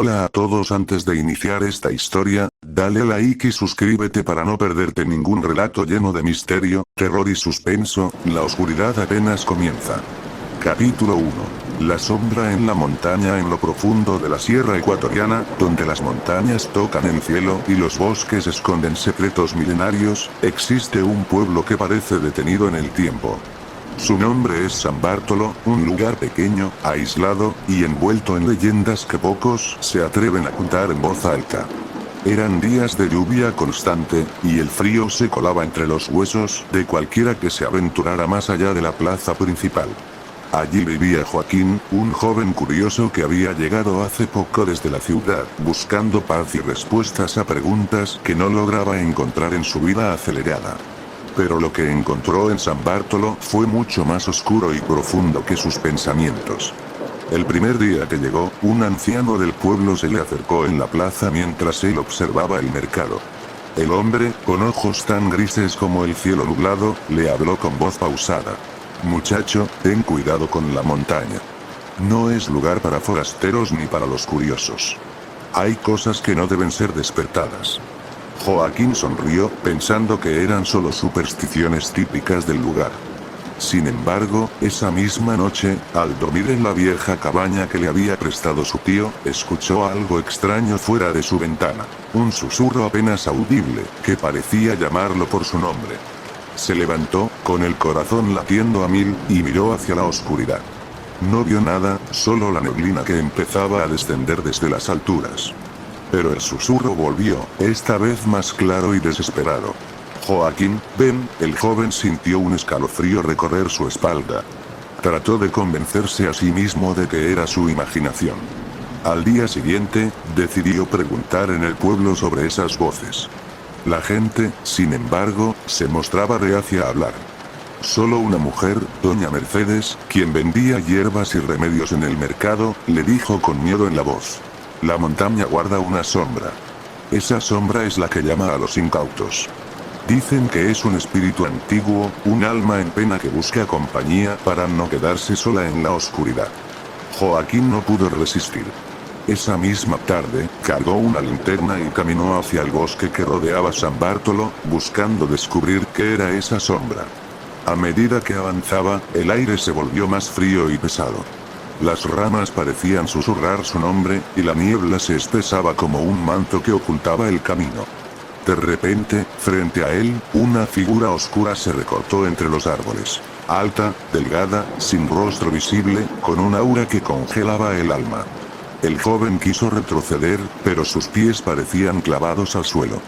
Hola a todos, antes de iniciar esta historia, dale like y suscríbete para no perderte ningún relato lleno de misterio, terror y suspenso. La oscuridad apenas comienza. Capítulo 1. La sombra en la montaña. En lo profundo de la sierra ecuatoriana, donde las montañas tocan el cielo y los bosques esconden secretos milenarios, existe un pueblo que parece detenido en el tiempo. Su nombre es San Bartolo, un lugar pequeño, aislado, y envuelto en leyendas que pocos se atreven a contar en voz alta. Eran días de lluvia constante, y el frío se colaba entre los huesos de cualquiera que se aventurara más allá de la plaza principal. Allí vivía Joaquín, un joven curioso que había llegado hace poco desde la ciudad, buscando paz y respuestas a preguntas que no lograba encontrar en su vida acelerada. Pero lo que encontró en San Bartolo fue mucho más oscuro y profundo que sus pensamientos. El primer día que llegó, un anciano del pueblo se le acercó en la plaza mientras él observaba el mercado. El hombre, con ojos tan grises como el cielo nublado, le habló con voz pausada. «Muchacho, ten cuidado con la montaña. No es lugar para forasteros ni para los curiosos. Hay cosas que no deben ser despertadas». Joaquín sonrió, pensando que eran solo supersticiones típicas del lugar. Sin embargo, esa misma noche, al dormir en la vieja cabaña que le había prestado su tío, escuchó algo extraño fuera de su ventana. Un susurro apenas audible, que parecía llamarlo por su nombre. Se levantó, con el corazón latiendo a mil, y miró hacia la oscuridad. No vio nada, solo la neblina que empezaba a descender desde las alturas. Pero el susurro volvió, esta vez más claro y desesperado. «Joaquín, ven». El joven sintió un escalofrío recorrer su espalda. Trató de convencerse a sí mismo de que era su imaginación. Al día siguiente, decidió preguntar en el pueblo sobre esas voces. La gente, sin embargo, se mostraba reacia a hablar. Solo una mujer, doña Mercedes, quien vendía hierbas y remedios en el mercado, le dijo con miedo en la voz: «La montaña guarda una sombra. Esa sombra es la que llama a los incautos. Dicen que es un espíritu antiguo, un alma en pena que busca compañía para no quedarse sola en la oscuridad». Joaquín no pudo resistir. Esa misma tarde, cargó una linterna y caminó hacia el bosque que rodeaba San Bartolo, buscando descubrir qué era esa sombra. A medida que avanzaba, el aire se volvió más frío y pesado. Las ramas parecían susurrar su nombre, y la niebla se espesaba como un manto que ocultaba el camino. De repente, frente a él, una figura oscura se recortó entre los árboles. Alta, delgada, sin rostro visible, con un aura que congelaba el alma. El joven quiso retroceder, pero sus pies parecían clavados al suelo.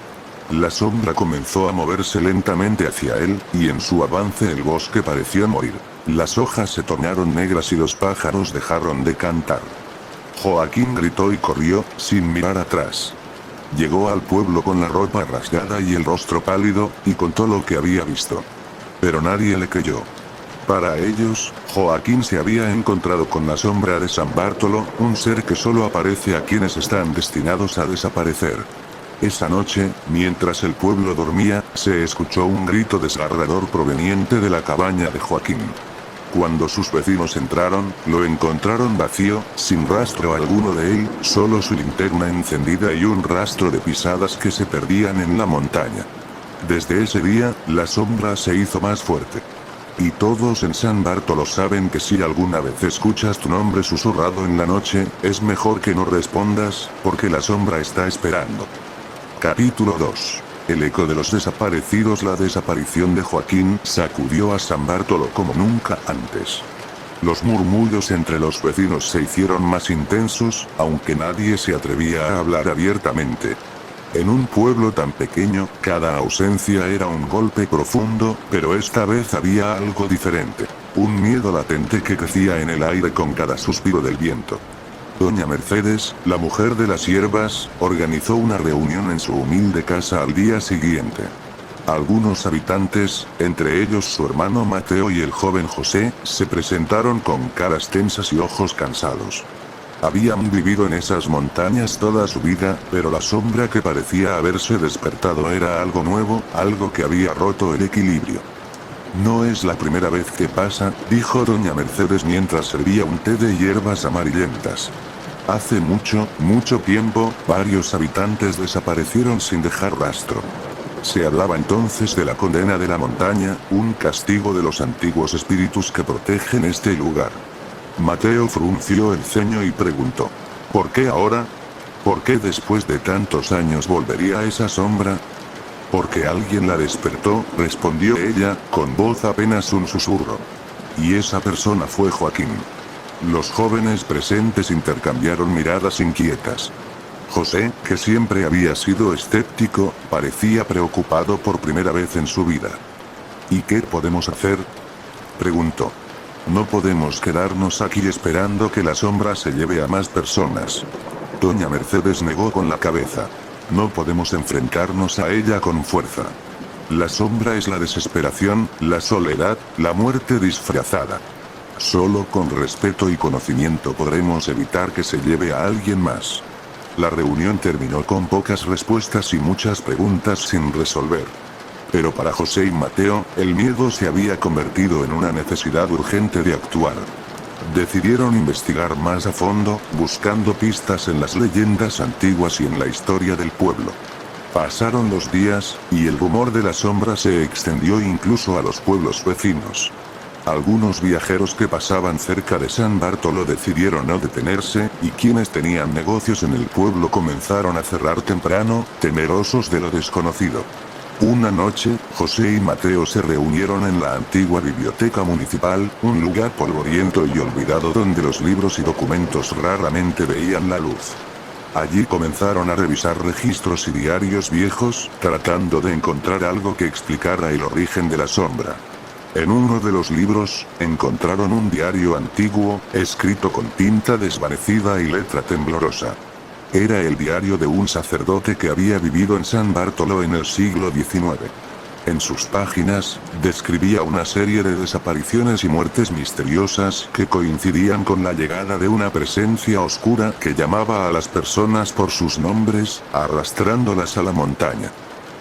La sombra comenzó a moverse lentamente hacia él, y en su avance el bosque pareció morir. Las hojas se tornaron negras y los pájaros dejaron de cantar. Joaquín gritó y corrió, sin mirar atrás. Llegó al pueblo con la ropa rasgada y el rostro pálido, y contó lo que había visto. Pero nadie le creyó. Para ellos, Joaquín se había encontrado con la sombra de San Bartolo, un ser que solo aparece a quienes están destinados a desaparecer. Esa noche, mientras el pueblo dormía, se escuchó un grito desgarrador proveniente de la cabaña de Joaquín. Cuando sus vecinos entraron, lo encontraron vacío, sin rastro alguno de él, solo su linterna encendida y un rastro de pisadas que se perdían en la montaña. Desde ese día, la sombra se hizo más fuerte. Y todos en San Bartolo saben que si alguna vez escuchas tu nombre susurrado en la noche, es mejor que no respondas, porque la sombra está esperando. Capítulo 2. El eco de los desaparecidos. La desaparición de Joaquín sacudió a San Bartolo como nunca antes. Los murmullos entre los vecinos se hicieron más intensos, aunque nadie se atrevía a hablar abiertamente. En un pueblo tan pequeño, cada ausencia era un golpe profundo, pero esta vez había algo diferente. Un miedo latente que crecía en el aire con cada suspiro del viento. Doña Mercedes, la mujer de las hierbas, organizó una reunión en su humilde casa al día siguiente. Algunos habitantes, entre ellos su hermano Mateo y el joven José, se presentaron con caras tensas y ojos cansados. Habían vivido en esas montañas toda su vida, pero la sombra que parecía haberse despertado era algo nuevo, algo que había roto el equilibrio. «No es la primera vez que pasa», dijo doña Mercedes mientras servía un té de hierbas amarillentas. Hace mucho, mucho tiempo, varios habitantes desaparecieron sin dejar rastro. Se hablaba entonces de la condena de la montaña, un castigo de los antiguos espíritus que protegen este lugar. Mateo frunció el ceño y preguntó: ¿por qué ahora? ¿Por qué después de tantos años volvería esa sombra? Porque alguien la despertó, respondió ella, con voz apenas un susurro. Y esa persona fue Joaquín. Los jóvenes presentes intercambiaron miradas inquietas. José, que siempre había sido escéptico, parecía preocupado por primera vez en su vida. ¿Y qué podemos hacer?, preguntó. No podemos quedarnos aquí esperando que la sombra se lleve a más personas. Doña Mercedes negó con la cabeza. No podemos enfrentarnos a ella con fuerza. La sombra es la desesperación, la soledad, la muerte disfrazada. Solo con respeto y conocimiento podremos evitar que se lleve a alguien más. La reunión terminó con pocas respuestas y muchas preguntas sin resolver. Pero para José y Mateo, el miedo se había convertido en una necesidad urgente de actuar. Decidieron investigar más a fondo, buscando pistas en las leyendas antiguas y en la historia del pueblo. Pasaron los días, y el rumor de la sombra se extendió incluso a los pueblos vecinos. Algunos viajeros que pasaban cerca de San Bartolo decidieron no detenerse, y quienes tenían negocios en el pueblo comenzaron a cerrar temprano, temerosos de lo desconocido. Una noche, José y Mateo se reunieron en la antigua biblioteca municipal, un lugar polvoriento y olvidado donde los libros y documentos raramente veían la luz. Allí comenzaron a revisar registros y diarios viejos, tratando de encontrar algo que explicara el origen de la sombra. En uno de los libros, encontraron un diario antiguo, escrito con tinta desvanecida y letra temblorosa. Era el diario de un sacerdote que había vivido en San Bartolo en el siglo XIX. En sus páginas, describía una serie de desapariciones y muertes misteriosas que coincidían con la llegada de una presencia oscura que llamaba a las personas por sus nombres, arrastrándolas a la montaña.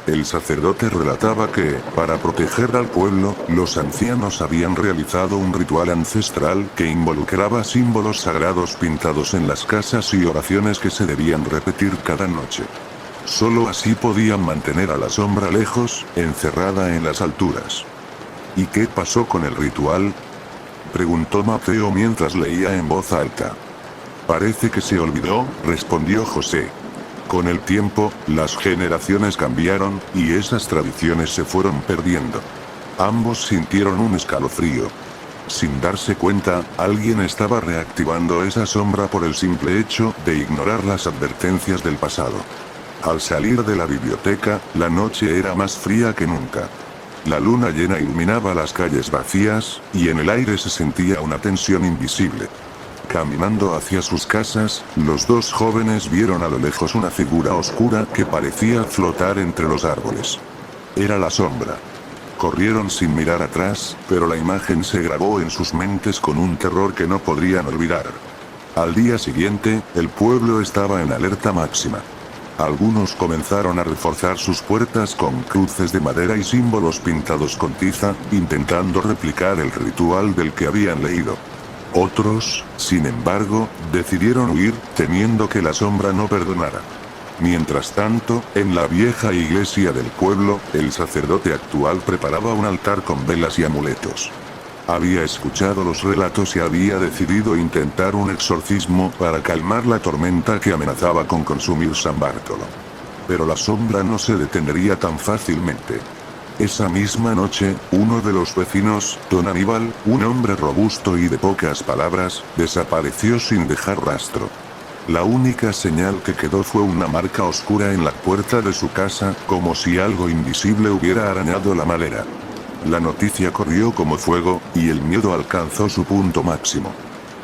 El sacerdote relataba que, para proteger al pueblo, los ancianos habían realizado un ritual ancestral que involucraba símbolos sagrados pintados en las casas y oraciones que se debían repetir cada noche. Solo así podían mantener a la sombra lejos, encerrada en las alturas. ¿Y qué pasó con el ritual?, preguntó Mateo mientras leía en voz alta. Parece que se olvidó, respondió José. Con el tiempo, las generaciones cambiaron, y esas tradiciones se fueron perdiendo. Ambos sintieron un escalofrío. Sin darse cuenta, alguien estaba reactivando esa sombra por el simple hecho de ignorar las advertencias del pasado. Al salir de la biblioteca, la noche era más fría que nunca. La luna llena iluminaba las calles vacías, y en el aire se sentía una tensión invisible. Caminando hacia sus casas, los dos jóvenes vieron a lo lejos una figura oscura que parecía flotar entre los árboles. Era la sombra. Corrieron sin mirar atrás, pero la imagen se grabó en sus mentes con un terror que no podrían olvidar. Al día siguiente, el pueblo estaba en alerta máxima. Algunos comenzaron a reforzar sus puertas con cruces de madera y símbolos pintados con tiza, intentando replicar el ritual del que habían leído. Otros, sin embargo, decidieron huir, temiendo que la sombra no perdonara. Mientras tanto, en la vieja iglesia del pueblo, el sacerdote actual preparaba un altar con velas y amuletos. Había escuchado los relatos y había decidido intentar un exorcismo para calmar la tormenta que amenazaba con consumir San Bartolo. Pero la sombra no se detendría tan fácilmente. Esa misma noche, uno de los vecinos, don Aníbal, un hombre robusto y de pocas palabras, desapareció sin dejar rastro. La única señal que quedó fue una marca oscura en la puerta de su casa, como si algo invisible hubiera arañado la madera. La noticia corrió como fuego, y el miedo alcanzó su punto máximo.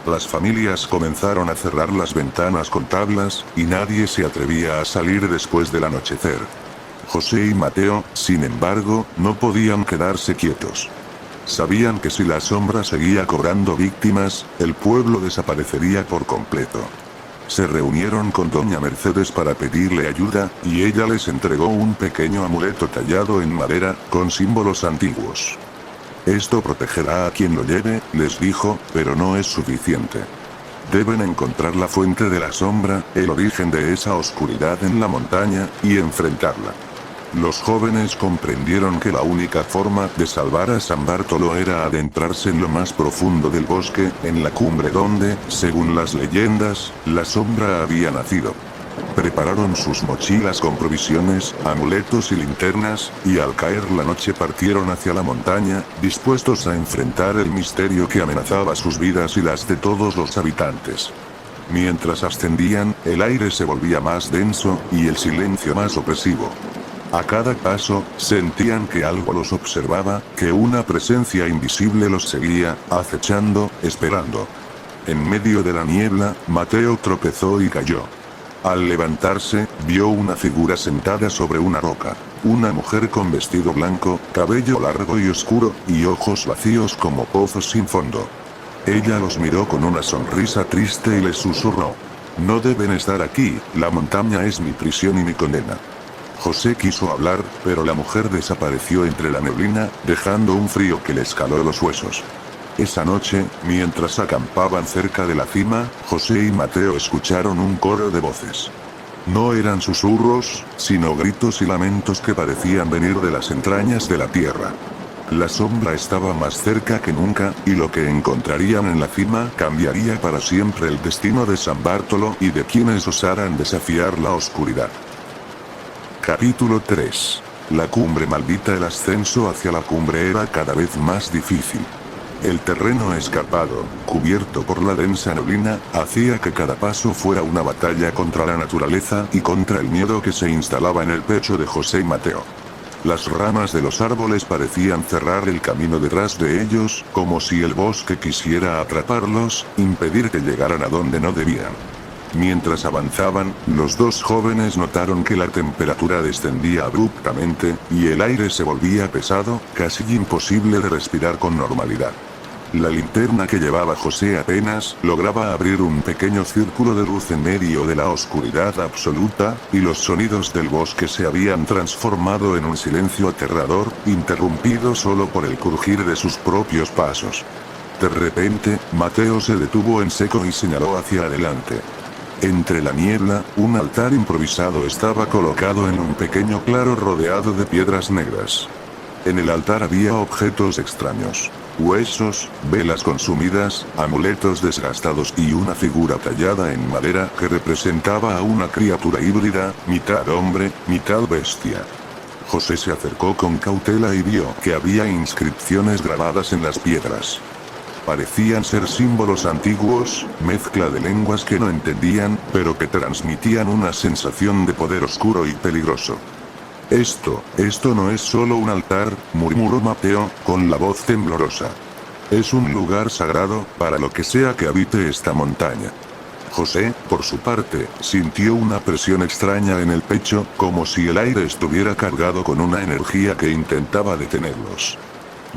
Las familias comenzaron a cerrar las ventanas con tablas, y nadie se atrevía a salir después del anochecer. José y Mateo, sin embargo, no podían quedarse quietos. Sabían que si la sombra seguía cobrando víctimas, el pueblo desaparecería por completo. Se reunieron con doña Mercedes para pedirle ayuda, y ella les entregó un pequeño amuleto tallado en madera, con símbolos antiguos. Esto protegerá a quien lo lleve, les dijo, pero no es suficiente. Deben encontrar la fuente de la sombra, el origen de esa oscuridad en la montaña, y enfrentarla. Los jóvenes comprendieron que la única forma de salvar a San Bartolo era adentrarse en lo más profundo del bosque, en la cumbre donde, según las leyendas, la sombra había nacido. Prepararon sus mochilas con provisiones, amuletos y linternas, y al caer la noche partieron hacia la montaña, dispuestos a enfrentar el misterio que amenazaba sus vidas y las de todos los habitantes. Mientras ascendían, el aire se volvía más denso, y el silencio más opresivo. A cada paso, sentían que algo los observaba, que una presencia invisible los seguía, acechando, esperando. En medio de la niebla, Mateo tropezó y cayó. Al levantarse, vio una figura sentada sobre una roca. Una mujer con vestido blanco, cabello largo y oscuro, y ojos vacíos como pozos sin fondo. Ella los miró con una sonrisa triste y les susurró: «No deben estar aquí, la montaña es mi prisión y mi condena». José quiso hablar, pero la mujer desapareció entre la neblina, dejando un frío que le escaló los huesos. Esa noche, mientras acampaban cerca de la cima, José y Mateo escucharon un coro de voces. No eran susurros, sino gritos y lamentos que parecían venir de las entrañas de la tierra. La sombra estaba más cerca que nunca, y lo que encontrarían en la cima cambiaría para siempre el destino de San Bartolo y de quienes osaran desafiar la oscuridad. Capítulo 3. La cumbre maldita. El ascenso hacia la cumbre era cada vez más difícil. El terreno escarpado, cubierto por la densa neblina, hacía que cada paso fuera una batalla contra la naturaleza y contra el miedo que se instalaba en el pecho de José y Mateo. Las ramas de los árboles parecían cerrar el camino detrás de ellos, como si el bosque quisiera atraparlos, impedir que llegaran a donde no debían. Mientras avanzaban, los dos jóvenes notaron que la temperatura descendía abruptamente, y el aire se volvía pesado, casi imposible de respirar con normalidad. La linterna que llevaba José apenas lograba abrir un pequeño círculo de luz en medio de la oscuridad absoluta, y los sonidos del bosque se habían transformado en un silencio aterrador, interrumpido solo por el crujir de sus propios pasos. De repente, Mateo se detuvo en seco y señaló hacia adelante. Entre la niebla, un altar improvisado estaba colocado en un pequeño claro rodeado de piedras negras. En el altar había objetos extraños: huesos, velas consumidas, amuletos desgastados y una figura tallada en madera que representaba a una criatura híbrida, mitad hombre, mitad bestia. José se acercó con cautela y vio que había inscripciones grabadas en las piedras. Parecían ser símbolos antiguos, mezcla de lenguas que no entendían, pero que transmitían una sensación de poder oscuro y peligroso. Esto no es solo un altar», murmuró Mateo, con la voz temblorosa. «Es un lugar sagrado, para lo que sea que habite esta montaña». José, por su parte, sintió una presión extraña en el pecho, como si el aire estuviera cargado con una energía que intentaba detenerlos.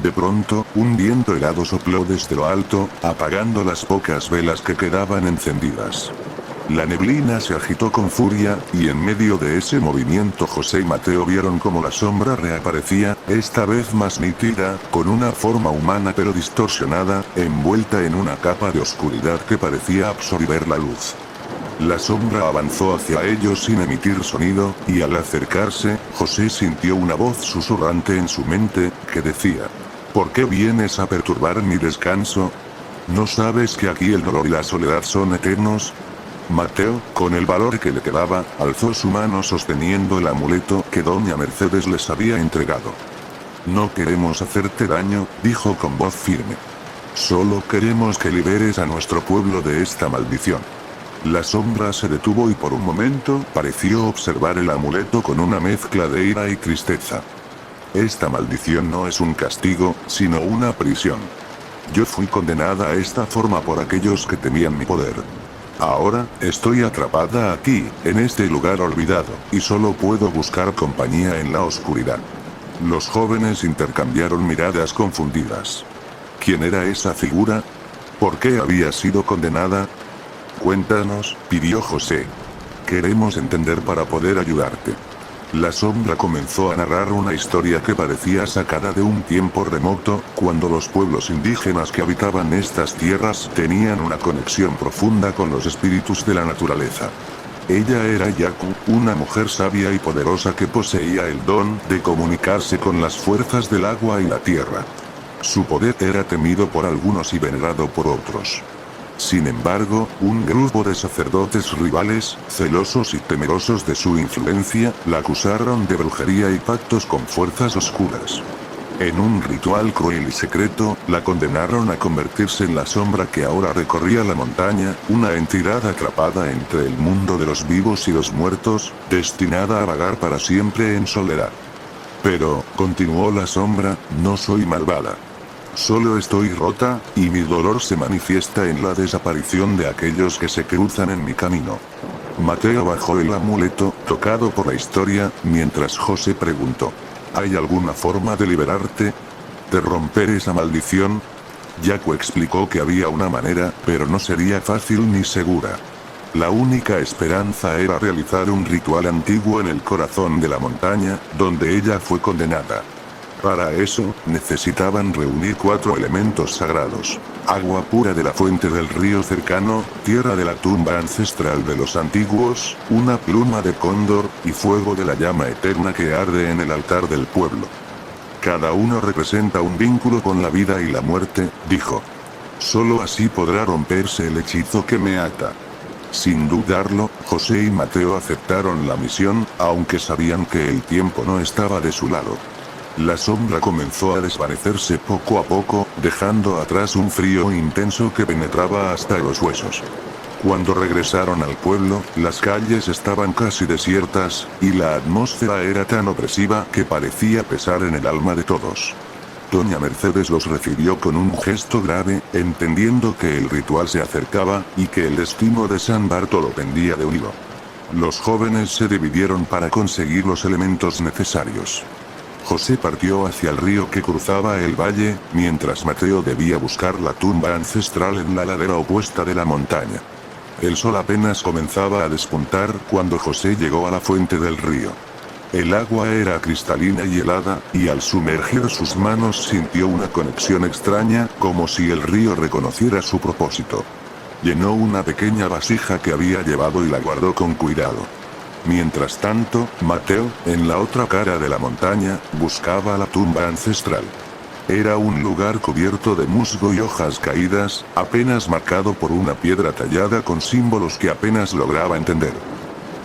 De pronto, un viento helado sopló desde lo alto, apagando las pocas velas que quedaban encendidas. La neblina se agitó con furia, y en medio de ese movimiento José y Mateo vieron cómo la sombra reaparecía, esta vez más nítida, con una forma humana pero distorsionada, envuelta en una capa de oscuridad que parecía absorber la luz. La sombra avanzó hacia ellos sin emitir sonido, y al acercarse, José sintió una voz susurrante en su mente, que decía: «¿Por qué vienes a perturbar mi descanso? ¿No sabes que aquí el dolor y la soledad son eternos?». Mateo, con el valor que le quedaba, alzó su mano sosteniendo el amuleto que doña Mercedes les había entregado. «No queremos hacerte daño», dijo con voz firme. «Solo queremos que liberes a nuestro pueblo de esta maldición». La sombra se detuvo y por un momento pareció observar el amuleto con una mezcla de ira y tristeza. «Esta maldición no es un castigo, sino una prisión. Yo fui condenada a esta forma por aquellos que temían mi poder. Ahora, estoy atrapada aquí, en este lugar olvidado, y solo puedo buscar compañía en la oscuridad». Los jóvenes intercambiaron miradas confundidas. ¿Quién era esa figura? ¿Por qué había sido condenada? «Cuéntanos», pidió José. «Queremos entender para poder ayudarte». La sombra comenzó a narrar una historia que parecía sacada de un tiempo remoto, cuando los pueblos indígenas que habitaban estas tierras tenían una conexión profunda con los espíritus de la naturaleza. Ella era Yaku, una mujer sabia y poderosa que poseía el don de comunicarse con las fuerzas del agua y la tierra. Su poder era temido por algunos y venerado por otros. Sin embargo, un grupo de sacerdotes rivales, celosos y temerosos de su influencia, la acusaron de brujería y pactos con fuerzas oscuras. En un ritual cruel y secreto, la condenaron a convertirse en la sombra que ahora recorría la montaña, una entidad atrapada entre el mundo de los vivos y los muertos, destinada a vagar para siempre en soledad. Pero, continuó la sombra, no soy malvada. Solo estoy rota, y mi dolor se manifiesta en la desaparición de aquellos que se cruzan en mi camino. Mateo bajó el amuleto, tocado por la historia, mientras José preguntó: ¿hay alguna forma de liberarte? ¿De romper esa maldición? Yaku explicó que había una manera, pero no sería fácil ni segura. La única esperanza era realizar un ritual antiguo en el corazón de la montaña, donde ella fue condenada. Para eso, necesitaban reunir 4 elementos sagrados: agua pura de la fuente del río cercano, tierra de la tumba ancestral de los antiguos, una pluma de cóndor, y fuego de la llama eterna que arde en el altar del pueblo. Cada uno representa un vínculo con la vida y la muerte, dijo. Solo así podrá romperse el hechizo que me ata. Sin dudarlo, José y Mateo aceptaron la misión, aunque sabían que el tiempo no estaba de su lado. La sombra comenzó a desvanecerse poco a poco, dejando atrás un frío intenso que penetraba hasta los huesos. Cuando regresaron al pueblo, las calles estaban casi desiertas, y la atmósfera era tan opresiva que parecía pesar en el alma de todos. Doña Mercedes los recibió con un gesto grave, entendiendo que el ritual se acercaba, y que el destino de San Bartolo pendía de un hilo. Los jóvenes se dividieron para conseguir los elementos necesarios. José partió hacia el río que cruzaba el valle, mientras Mateo debía buscar la tumba ancestral en la ladera opuesta de la montaña. El sol apenas comenzaba a despuntar cuando José llegó a la fuente del río. El agua era cristalina y helada, y al sumergir sus manos sintió una conexión extraña, como si el río reconociera su propósito. Llenó una pequeña vasija que había llevado y la guardó con cuidado. Mientras tanto, Mateo, en la otra cara de la montaña, buscaba la tumba ancestral. Era un lugar cubierto de musgo y hojas caídas, apenas marcado por una piedra tallada con símbolos que apenas lograba entender.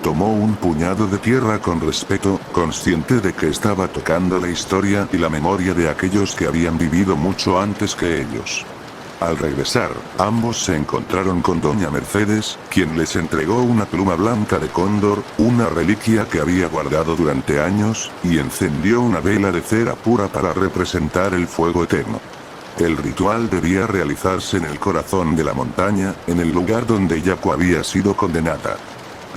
Tomó un puñado de tierra con respeto, consciente de que estaba tocando la historia y la memoria de aquellos que habían vivido mucho antes que ellos. Al regresar, ambos se encontraron con Doña Mercedes, quien les entregó una pluma blanca de cóndor, una reliquia que había guardado durante años, y encendió una vela de cera pura para representar el fuego eterno. El ritual debía realizarse en el corazón de la montaña, en el lugar donde Yaku había sido condenada.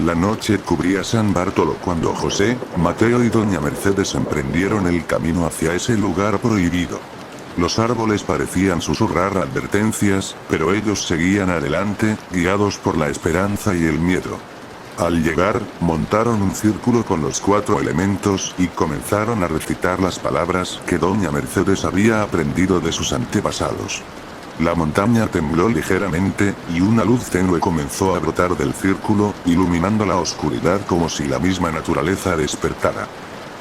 La noche cubría San Bartolo cuando José, Mateo y Doña Mercedes emprendieron el camino hacia ese lugar prohibido. Los árboles parecían susurrar advertencias, pero ellos seguían adelante, guiados por la esperanza y el miedo. Al llegar, montaron un círculo con los 4 elementos y comenzaron a recitar las palabras que Doña Mercedes había aprendido de sus antepasados. La montaña tembló ligeramente, y una luz tenue comenzó a brotar del círculo, iluminando la oscuridad como si la misma naturaleza despertara.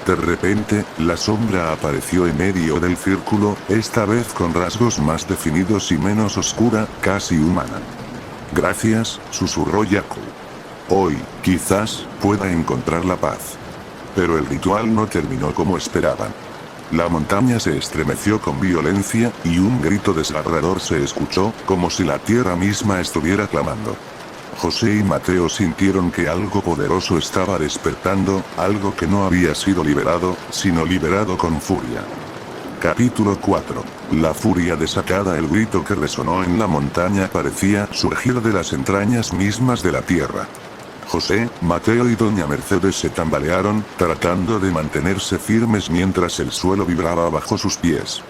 De repente, la sombra apareció en medio del círculo, esta vez con rasgos más definidos y menos oscura, casi humana. Gracias, susurró Yaku. Hoy, quizás, pueda encontrar la paz. Pero el ritual no terminó como esperaban. La montaña se estremeció con violencia, y un grito desgarrador se escuchó, como si la tierra misma estuviera clamando. José y Mateo sintieron que algo poderoso estaba despertando, algo que no había sido liberado, sino liberado con furia. Capítulo 4. La furia desatada. El grito que resonó en la montaña parecía surgir de las entrañas mismas de la tierra. José, Mateo y Doña Mercedes se tambalearon, tratando de mantenerse firmes mientras el suelo vibraba bajo sus pies.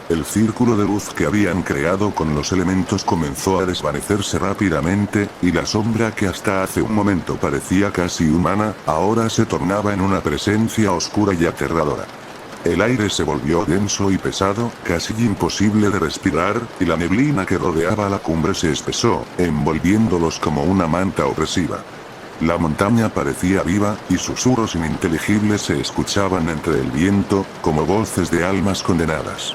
El círculo de luz que habían creado con los elementos comenzó a desvanecerse rápidamente, y la sombra que hasta hace un momento parecía casi humana, ahora se tornaba en una presencia oscura y aterradora. El aire se volvió denso y pesado, casi imposible de respirar, y la neblina que rodeaba la cumbre se espesó, envolviéndolos como una manta opresiva. La montaña parecía viva, y susurros ininteligibles se escuchaban entre el viento, como voces de almas condenadas.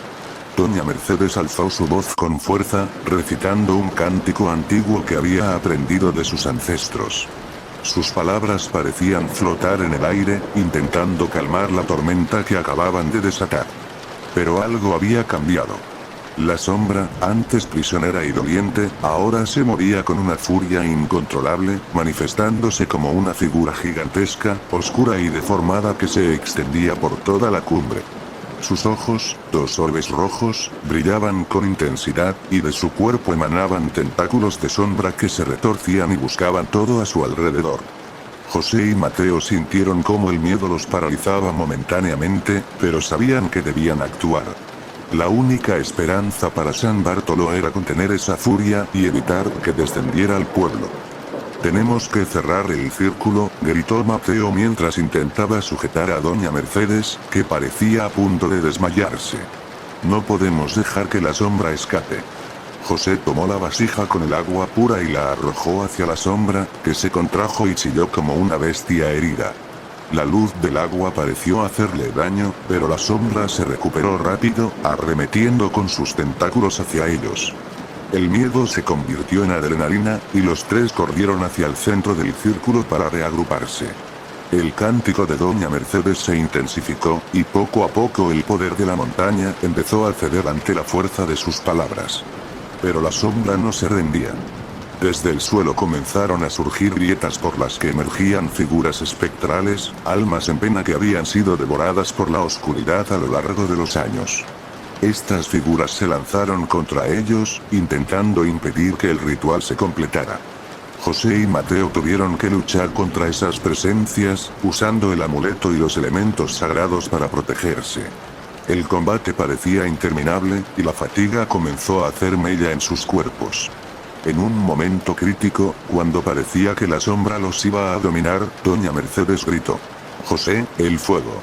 Doña Mercedes alzó su voz con fuerza, recitando un cántico antiguo que había aprendido de sus ancestros. Sus palabras parecían flotar en el aire, intentando calmar la tormenta que acababan de desatar. Pero algo había cambiado. La sombra, antes prisionera y doliente, ahora se movía con una furia incontrolable, manifestándose como una figura gigantesca, oscura y deformada que se extendía por toda la cumbre. Sus ojos, dos orbes rojos, brillaban con intensidad, y de su cuerpo emanaban tentáculos de sombra que se retorcían y buscaban todo a su alrededor. José y Mateo sintieron cómo el miedo los paralizaba momentáneamente, pero sabían que debían actuar. La única esperanza para San Bartolo era contener esa furia y evitar que descendiera al pueblo. «Tenemos que cerrar el círculo», gritó Mateo mientras intentaba sujetar a Doña Mercedes, que parecía a punto de desmayarse. «No podemos dejar que la sombra escape». José tomó la vasija con el agua pura y la arrojó hacia la sombra, que se contrajo y chilló como una bestia herida. La luz del agua pareció hacerle daño, pero la sombra se recuperó rápido, arremetiendo con sus tentáculos hacia ellos. El miedo se convirtió en adrenalina, y los tres corrieron hacia el centro del círculo para reagruparse. El cántico de Doña Mercedes se intensificó, y poco a poco el poder de la montaña empezó a ceder ante la fuerza de sus palabras. Pero la sombra no se rendía. Desde el suelo comenzaron a surgir grietas por las que emergían figuras espectrales, almas en pena que habían sido devoradas por la oscuridad a lo largo de los años. Estas figuras se lanzaron contra ellos, intentando impedir que el ritual se completara. José y Mateo tuvieron que luchar contra esas presencias, usando el amuleto y los elementos sagrados para protegerse. El combate parecía interminable, y la fatiga comenzó a hacer mella en sus cuerpos. En un momento crítico, cuando parecía que la sombra los iba a dominar, Doña Mercedes gritó: «José, el fuego.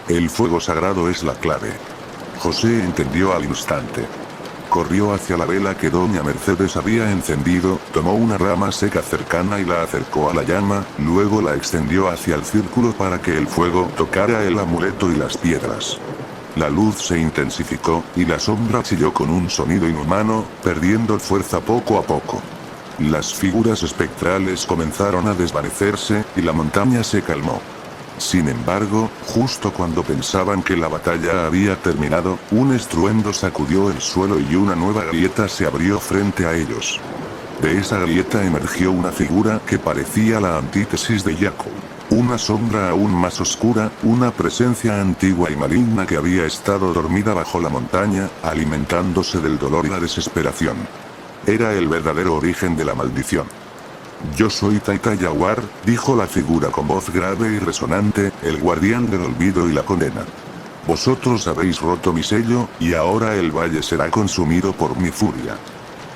El fuego sagrado es la clave». José entendió al instante. Corrió hacia la vela que Doña Mercedes había encendido, tomó una rama seca cercana y la acercó a la llama, luego la extendió hacia el círculo para que el fuego tocara el amuleto y las piedras. La luz se intensificó, y la sombra chilló con un sonido inhumano, perdiendo fuerza poco a poco. Las figuras espectrales comenzaron a desvanecerse, y la montaña se calmó. Sin embargo, justo cuando pensaban que la batalla había terminado, un estruendo sacudió el suelo y una nueva grieta se abrió frente a ellos. De esa grieta emergió una figura que parecía la antítesis de Jacob. Una sombra aún más oscura, una presencia antigua y maligna que había estado dormida bajo la montaña, alimentándose del dolor y la desesperación. Era el verdadero origen de la maldición. «Yo soy Taita Yaguar», dijo la figura con voz grave y resonante, el guardián del olvido y la condena. «Vosotros habéis roto mi sello, y ahora el valle será consumido por mi furia».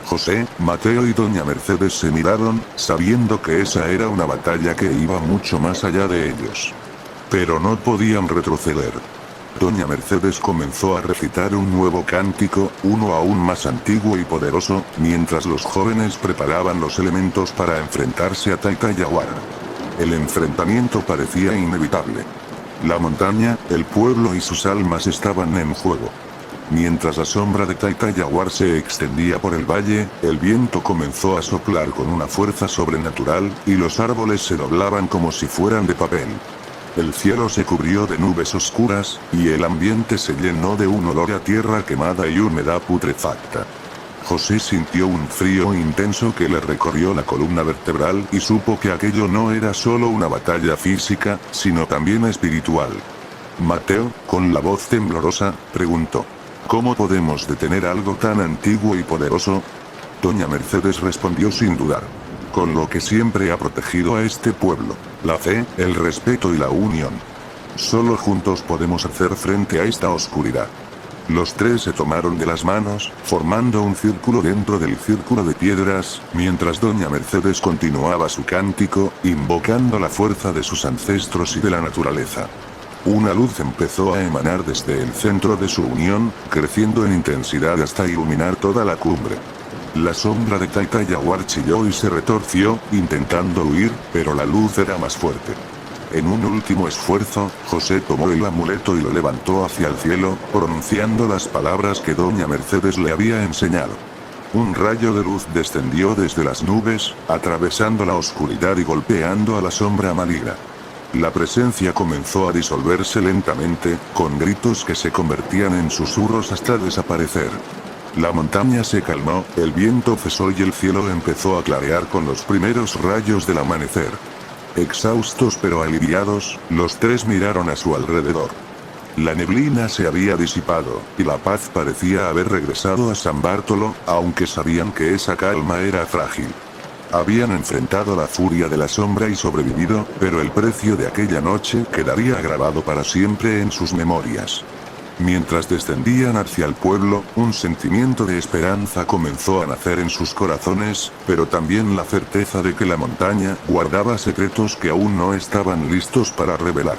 José, Mateo y Doña Mercedes se miraron, sabiendo que esa era una batalla que iba mucho más allá de ellos. Pero no podían retroceder. Doña Mercedes comenzó a recitar un nuevo cántico, uno aún más antiguo y poderoso, mientras los jóvenes preparaban los elementos para enfrentarse a Taita Yaguar. El enfrentamiento parecía inevitable. La montaña, el pueblo y sus almas estaban en juego. Mientras la sombra de Taita Yaguar se extendía por el valle, el viento comenzó a soplar con una fuerza sobrenatural, y los árboles se doblaban como si fueran de papel. El cielo se cubrió de nubes oscuras, y el ambiente se llenó de un olor a tierra quemada y humedad putrefacta. José sintió un frío intenso que le recorrió la columna vertebral y supo que aquello no era solo una batalla física, sino también espiritual. Mateo, con la voz temblorosa, preguntó: «¿Cómo podemos detener algo tan antiguo y poderoso?». Doña Mercedes respondió sin dudar: «Con lo que siempre ha protegido a este pueblo, la fe, el respeto y la unión. Solo juntos podemos hacer frente a esta oscuridad». Los tres se tomaron de las manos, formando un círculo dentro del círculo de piedras, mientras doña Mercedes continuaba su cántico, invocando la fuerza de sus ancestros y de la naturaleza. Una luz empezó a emanar desde el centro de su unión, creciendo en intensidad hasta iluminar toda la cumbre. La sombra de Taita Yaguar chilló y se retorció, intentando huir, pero la luz era más fuerte. En un último esfuerzo, José tomó el amuleto y lo levantó hacia el cielo, pronunciando las palabras que doña Mercedes le había enseñado. Un rayo de luz descendió desde las nubes, atravesando la oscuridad y golpeando a la sombra maligna. La presencia comenzó a disolverse lentamente, con gritos que se convertían en susurros hasta desaparecer. La montaña se calmó, el viento cesó y el cielo empezó a clarear con los primeros rayos del amanecer. Exhaustos pero aliviados, los tres miraron a su alrededor. La neblina se había disipado, y la paz parecía haber regresado a San Bartolo, aunque sabían que esa calma era frágil. Habían enfrentado la furia de la sombra y sobrevivido, pero el precio de aquella noche quedaría grabado para siempre en sus memorias. Mientras descendían hacia el pueblo, un sentimiento de esperanza comenzó a nacer en sus corazones, pero también la certeza de que la montaña guardaba secretos que aún no estaban listos para revelar.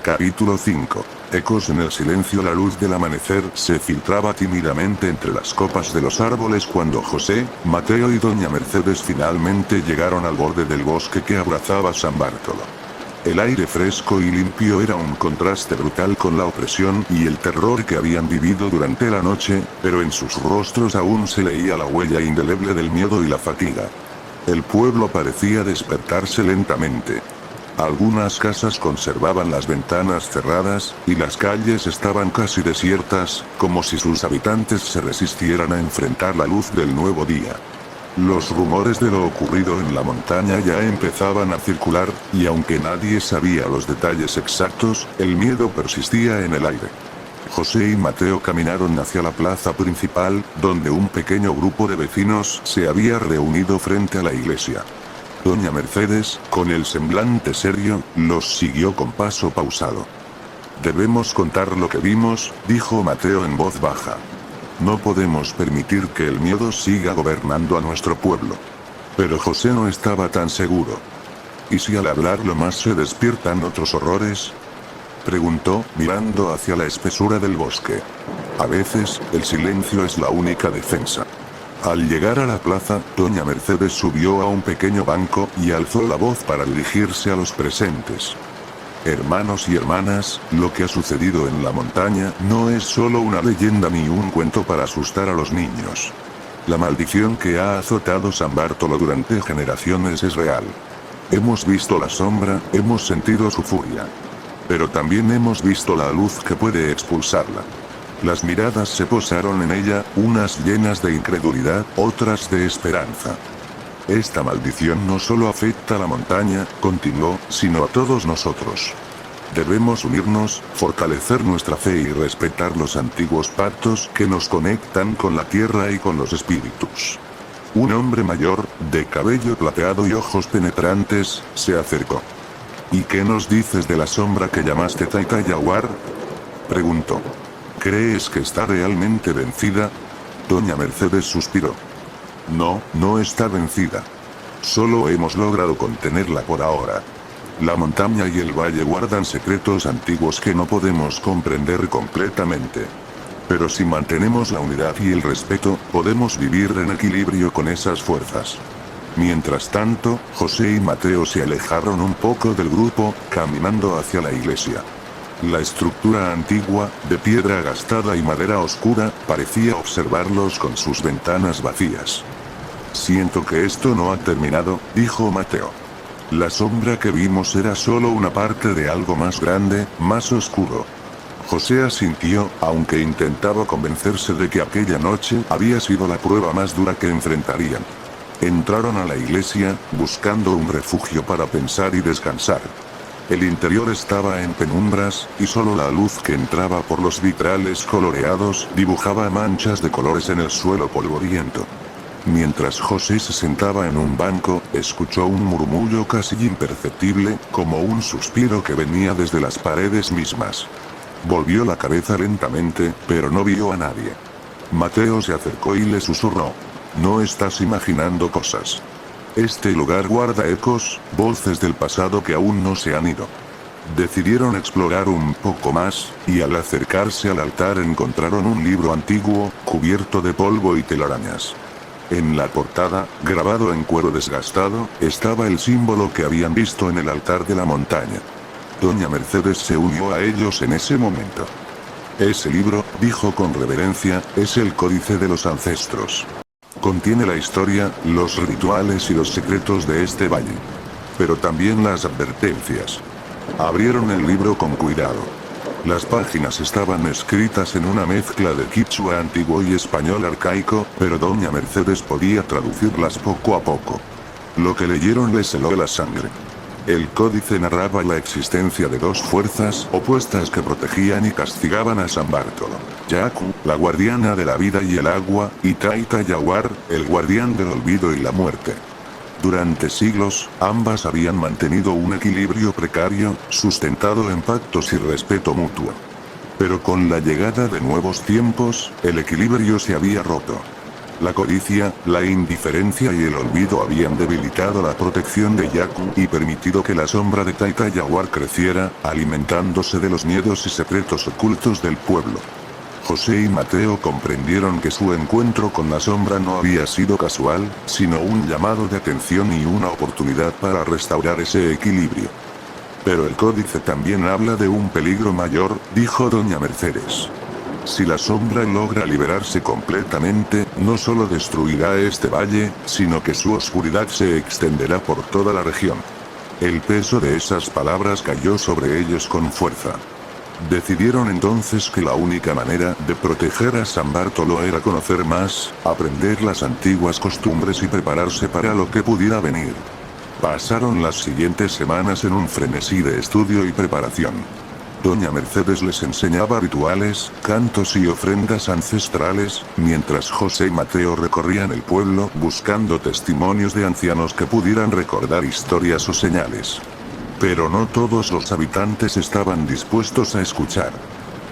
Capítulo 5. Ecos en el silencio. La luz del amanecer se filtraba tímidamente entre las copas de los árboles cuando José, Mateo y doña Mercedes finalmente llegaron al borde del bosque que abrazaba San Bartolo. El aire fresco y limpio era un contraste brutal con la opresión y el terror que habían vivido durante la noche, pero en sus rostros aún se leía la huella indeleble del miedo y la fatiga. El pueblo parecía despertarse lentamente. Algunas casas conservaban las ventanas cerradas, y las calles estaban casi desiertas, como si sus habitantes se resistieran a enfrentar la luz del nuevo día. Los rumores de lo ocurrido en la montaña ya empezaban a circular, y aunque nadie sabía los detalles exactos, el miedo persistía en el aire. José y Mateo caminaron hacia la plaza principal, donde un pequeño grupo de vecinos se había reunido frente a la iglesia. Doña Mercedes, con el semblante serio, los siguió con paso pausado. «Debemos contar lo que vimos», dijo Mateo en voz baja. «No podemos permitir que el miedo siga gobernando a nuestro pueblo». Pero José no estaba tan seguro. «¿Y si al hablarlo más se despiertan otros horrores?», preguntó, mirando hacia la espesura del bosque. «A veces, el silencio es la única defensa». Al llegar a la plaza, doña Mercedes subió a un pequeño banco y alzó la voz para dirigirse a los presentes. «Hermanos y hermanas, lo que ha sucedido en la montaña no es solo una leyenda ni un cuento para asustar a los niños. La maldición que ha azotado San Bartolo durante generaciones es real. Hemos visto la sombra, hemos sentido su furia. Pero también hemos visto la luz que puede expulsarla». Las miradas se posaron en ella, unas llenas de incredulidad, otras de esperanza. «Esta maldición no solo afecta a la montaña», continuó, «sino a todos nosotros. Debemos unirnos, fortalecer nuestra fe y respetar los antiguos pactos que nos conectan con la tierra y con los espíritus». Un hombre mayor, de cabello plateado y ojos penetrantes, se acercó. «¿Y qué nos dices de la sombra que llamaste Taita Yaguar?», preguntó. «¿Crees que está realmente vencida?». Doña Mercedes suspiró. «No, no está vencida. Solo hemos logrado contenerla por ahora. La montaña y el valle guardan secretos antiguos que no podemos comprender completamente. Pero si mantenemos la unidad y el respeto, podemos vivir en equilibrio con esas fuerzas». Mientras tanto, José y Mateo se alejaron un poco del grupo, caminando hacia la iglesia. La estructura antigua, de piedra gastada y madera oscura, parecía observarlos con sus ventanas vacías. «Siento que esto no ha terminado», dijo Mateo. «La sombra que vimos era solo una parte de algo más grande, más oscuro». José asintió, aunque intentaba convencerse de que aquella noche había sido la prueba más dura que enfrentarían. Entraron a la iglesia, buscando un refugio para pensar y descansar. El interior estaba en penumbras, y solo la luz que entraba por los vitrales coloreados dibujaba manchas de colores en el suelo polvoriento. Mientras José se sentaba en un banco, escuchó un murmullo casi imperceptible, como un suspiro que venía desde las paredes mismas. Volvió la cabeza lentamente, pero no vio a nadie. Mateo se acercó y le susurró. No estás imaginando cosas. Este lugar guarda ecos, voces del pasado que aún no se han ido. Decidieron explorar un poco más, y al acercarse al altar encontraron un libro antiguo, cubierto de polvo y telarañas. En la portada, grabado en cuero desgastado, estaba el símbolo que habían visto en el altar de la montaña. Doña Mercedes se unió a ellos en ese momento. Ese libro, dijo con reverencia, es el Códice de los Ancestros. Contiene la historia, los rituales y los secretos de este valle. Pero también las advertencias. Abrieron el libro con cuidado. Las páginas estaban escritas en una mezcla de quichua antiguo y español arcaico, pero doña Mercedes podía traducirlas poco a poco. Lo que leyeron les heló la sangre. El códice narraba la existencia de dos fuerzas opuestas que protegían y castigaban a San Bartolo. Yaku, la guardiana de la vida y el agua, y Taita Yaguar, el guardián del olvido y la muerte. Durante siglos, ambas habían mantenido un equilibrio precario, sustentado en pactos y respeto mutuo. Pero con la llegada de nuevos tiempos, el equilibrio se había roto. La codicia, la indiferencia y el olvido habían debilitado la protección de Yaku y permitido que la sombra de Taita Yaguar creciera, alimentándose de los miedos y secretos ocultos del pueblo. José y Mateo comprendieron que su encuentro con la sombra no había sido casual, sino un llamado de atención y una oportunidad para restaurar ese equilibrio. Pero el códice también habla de un peligro mayor, dijo doña Mercedes. Si la sombra logra liberarse completamente, no solo destruirá este valle, sino que su oscuridad se extenderá por toda la región. El peso de esas palabras cayó sobre ellos con fuerza. Decidieron entonces que la única manera de proteger a San Bartolo era conocer más, aprender las antiguas costumbres y prepararse para lo que pudiera venir. Pasaron las siguientes semanas en un frenesí de estudio y preparación. Doña Mercedes les enseñaba rituales, cantos y ofrendas ancestrales, mientras José y Mateo recorrían el pueblo buscando testimonios de ancianos que pudieran recordar historias o señales. Pero no todos los habitantes estaban dispuestos a escuchar.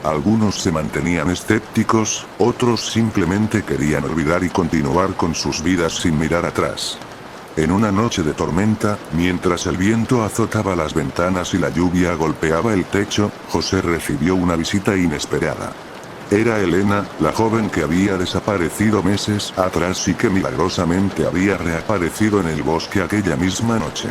Algunos se mantenían escépticos, otros simplemente querían olvidar y continuar con sus vidas sin mirar atrás. En una noche de tormenta, mientras el viento azotaba las ventanas y la lluvia golpeaba el techo, José recibió una visita inesperada. Era Elena, la joven que había desaparecido meses atrás y que milagrosamente había reaparecido en el bosque aquella misma noche.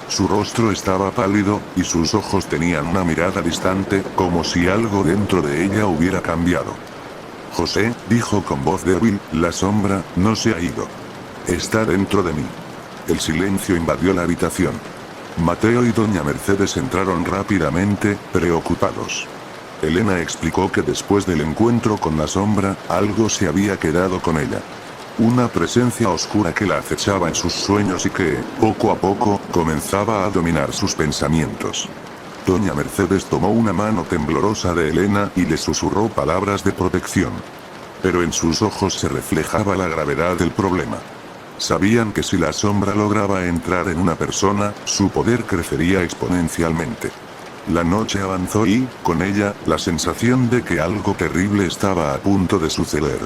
Su rostro estaba pálido, y sus ojos tenían una mirada distante, como si algo dentro de ella hubiera cambiado. José, dijo con voz débil, la sombra no se ha ido. Está dentro de mí. El silencio invadió la habitación. Mateo y doña Mercedes entraron rápidamente, preocupados. Elena explicó que después del encuentro con la sombra, algo se había quedado con ella. Una presencia oscura que la acechaba en sus sueños y que, poco a poco, comenzaba a dominar sus pensamientos. Doña Mercedes tomó una mano temblorosa de Elena y le susurró palabras de protección. Pero en sus ojos se reflejaba la gravedad del problema. Sabían que si la sombra lograba entrar en una persona, su poder crecería exponencialmente. La noche avanzó y, con ella, la sensación de que algo terrible estaba a punto de suceder.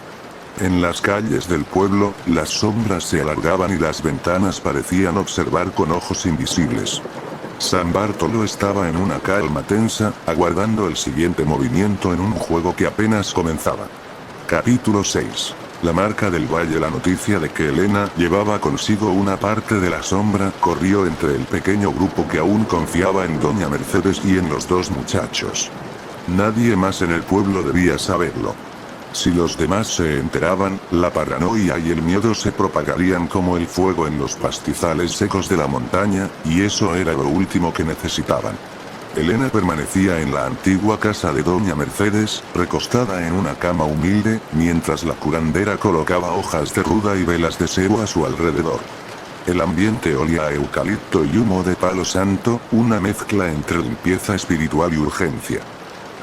En las calles del pueblo, las sombras se alargaban y las ventanas parecían observar con ojos invisibles. San Bartolo estaba en una calma tensa, aguardando el siguiente movimiento en un juego que apenas comenzaba. Capítulo 6. La marca del valle. La noticia de que Elena llevaba consigo una parte de la sombra corrió entre el pequeño grupo que aún confiaba en doña Mercedes y en los dos muchachos. Nadie más en el pueblo debía saberlo. Si los demás se enteraban, la paranoia y el miedo se propagarían como el fuego en los pastizales secos de la montaña, y eso era lo último que necesitaban. Elena permanecía en la antigua casa de doña Mercedes, recostada en una cama humilde, mientras la curandera colocaba hojas de ruda y velas de cebo a su alrededor. El ambiente olía a eucalipto y humo de palo santo, una mezcla entre limpieza espiritual y urgencia.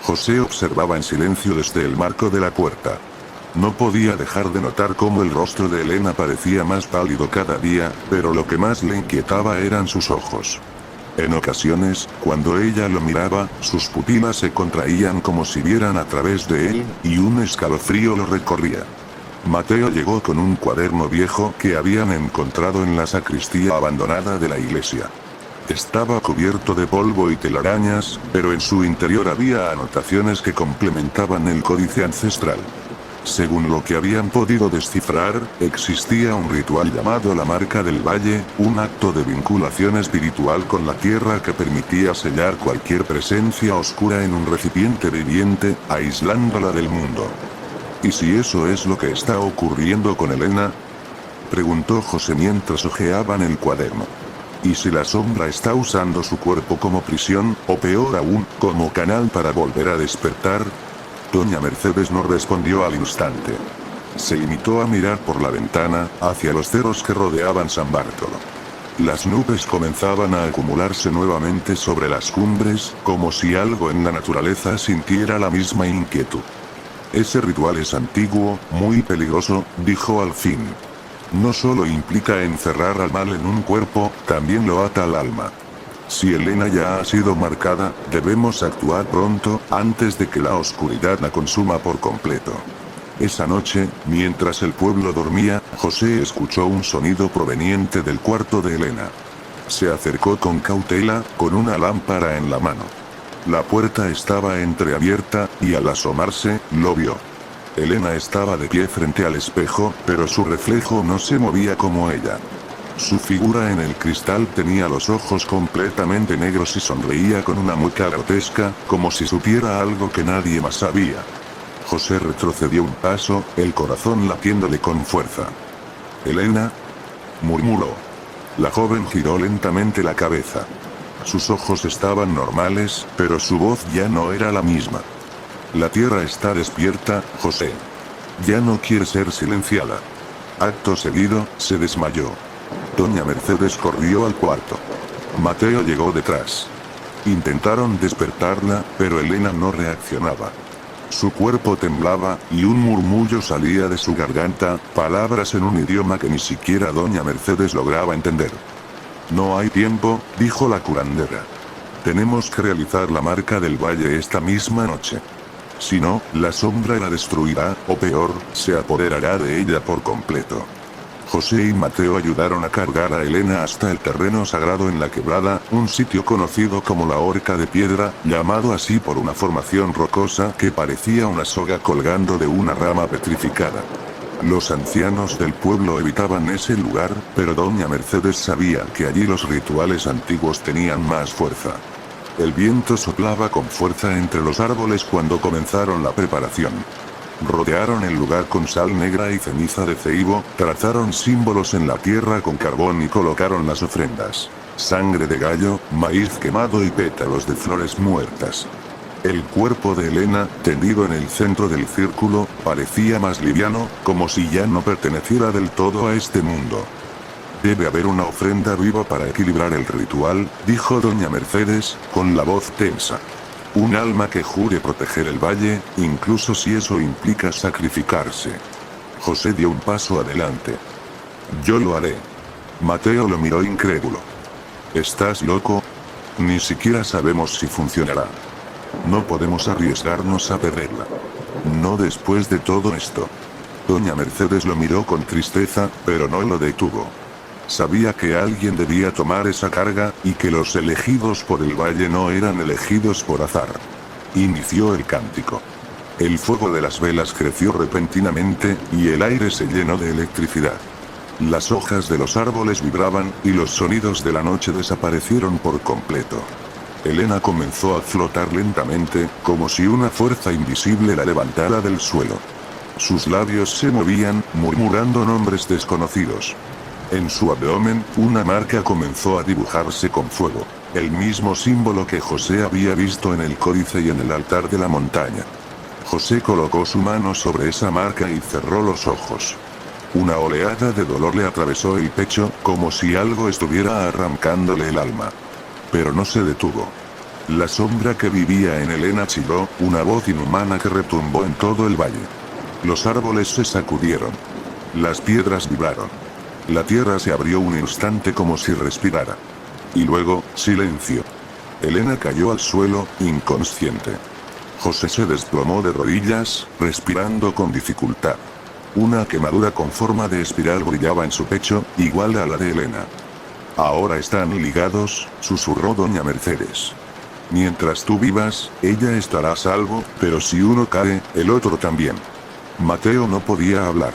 José observaba en silencio desde el marco de la puerta. No podía dejar de notar cómo el rostro de Elena parecía más pálido cada día, pero lo que más le inquietaba eran sus ojos. En ocasiones, cuando ella lo miraba, sus pupilas se contraían como si vieran a través de él, y un escalofrío lo recorría. Mateo llegó con un cuaderno viejo que habían encontrado en la sacristía abandonada de la iglesia. Estaba cubierto de polvo y telarañas, pero en su interior había anotaciones que complementaban el códice ancestral. Según lo que habían podido descifrar, existía un ritual llamado la Marca del Valle, un acto de vinculación espiritual con la tierra que permitía sellar cualquier presencia oscura en un recipiente viviente, aislándola del mundo. ¿Y si eso es lo que está ocurriendo con Elena?, preguntó José mientras hojeaban el cuaderno. ¿Y si la sombra está usando su cuerpo como prisión, o peor aún, como canal para volver a despertar? Doña Mercedes no respondió al instante. Se limitó a mirar por la ventana, hacia los cerros que rodeaban San Bartolo. Las nubes comenzaban a acumularse nuevamente sobre las cumbres, como si algo en la naturaleza sintiera la misma inquietud. Ese ritual es antiguo, muy peligroso, dijo al fin. No solo implica encerrar al mal en un cuerpo, también lo ata al alma. Si Elena ya ha sido marcada, debemos actuar pronto, antes de que la oscuridad la consuma por completo. Esa noche, mientras el pueblo dormía, José escuchó un sonido proveniente del cuarto de Elena. Se acercó con cautela, con una lámpara en la mano. La puerta estaba entreabierta, y al asomarse, lo vio. Elena estaba de pie frente al espejo, pero su reflejo no se movía como ella. Su figura en el cristal tenía los ojos completamente negros y sonreía con una mueca grotesca, como si supiera algo que nadie más sabía. José retrocedió un paso, el corazón latiéndole con fuerza. «Elena», murmuró. La joven giró lentamente la cabeza. Sus ojos estaban normales, pero su voz ya no era la misma. «La tierra está despierta, José. Ya no quiere ser silenciada». Acto seguido, se desmayó. Doña Mercedes corrió al cuarto. Mateo llegó detrás. Intentaron despertarla, pero Elena no reaccionaba. Su cuerpo temblaba, y un murmullo salía de su garganta, palabras en un idioma que ni siquiera Doña Mercedes lograba entender. «No hay tiempo», dijo la curandera. «Tenemos que realizar la Marca del Valle esta misma noche. Si no, la sombra la destruirá, o peor, se apoderará de ella por completo». José y Mateo ayudaron a cargar a Elena hasta el terreno sagrado en la quebrada, un sitio conocido como la Horca de Piedra, llamado así por una formación rocosa que parecía una soga colgando de una rama petrificada. Los ancianos del pueblo evitaban ese lugar, pero Doña Mercedes sabía que allí los rituales antiguos tenían más fuerza. El viento soplaba con fuerza entre los árboles cuando comenzaron la preparación. Rodearon el lugar con sal negra y ceniza de ceibo, trazaron símbolos en la tierra con carbón y colocaron las ofrendas: sangre de gallo, maíz quemado y pétalos de flores muertas. El cuerpo de Elena, tendido en el centro del círculo, parecía más liviano, como si ya no perteneciera del todo a este mundo. «Debe haber una ofrenda viva para equilibrar el ritual», dijo Doña Mercedes, con la voz tensa. «Un alma que jure proteger el valle, incluso si eso implica sacrificarse». José dio un paso adelante. «Yo lo haré». Mateo lo miró incrédulo. «¿Estás loco? Ni siquiera sabemos si funcionará. No podemos arriesgarnos a perderla. No después de todo esto». Doña Mercedes lo miró con tristeza, pero no lo detuvo. Sabía que alguien debía tomar esa carga, y que los elegidos por el valle no eran elegidos por azar. Inició el cántico. El fuego de las velas creció repentinamente, y el aire se llenó de electricidad. Las hojas de los árboles vibraban, y los sonidos de la noche desaparecieron por completo. Elena comenzó a flotar lentamente, como si una fuerza invisible la levantara del suelo. Sus labios se movían, murmurando nombres desconocidos. En su abdomen, una marca comenzó a dibujarse con fuego, el mismo símbolo que José había visto en el códice y en el altar de la montaña. José colocó su mano sobre esa marca y cerró los ojos. Una oleada de dolor le atravesó el pecho, como si algo estuviera arrancándole el alma. Pero no se detuvo. La sombra que vivía en Elena chilló, una voz inhumana que retumbó en todo el valle. Los árboles se sacudieron. Las piedras vibraron. La tierra se abrió un instante como si respirara. Y luego, silencio. Elena cayó al suelo, inconsciente. José se desplomó de rodillas, respirando con dificultad. Una quemadura con forma de espiral brillaba en su pecho, igual a la de Elena. Ahora están ligados, susurró doña Mercedes. Mientras tú vivas, ella estará a salvo, pero si uno cae, el otro también. Mateo no podía hablar.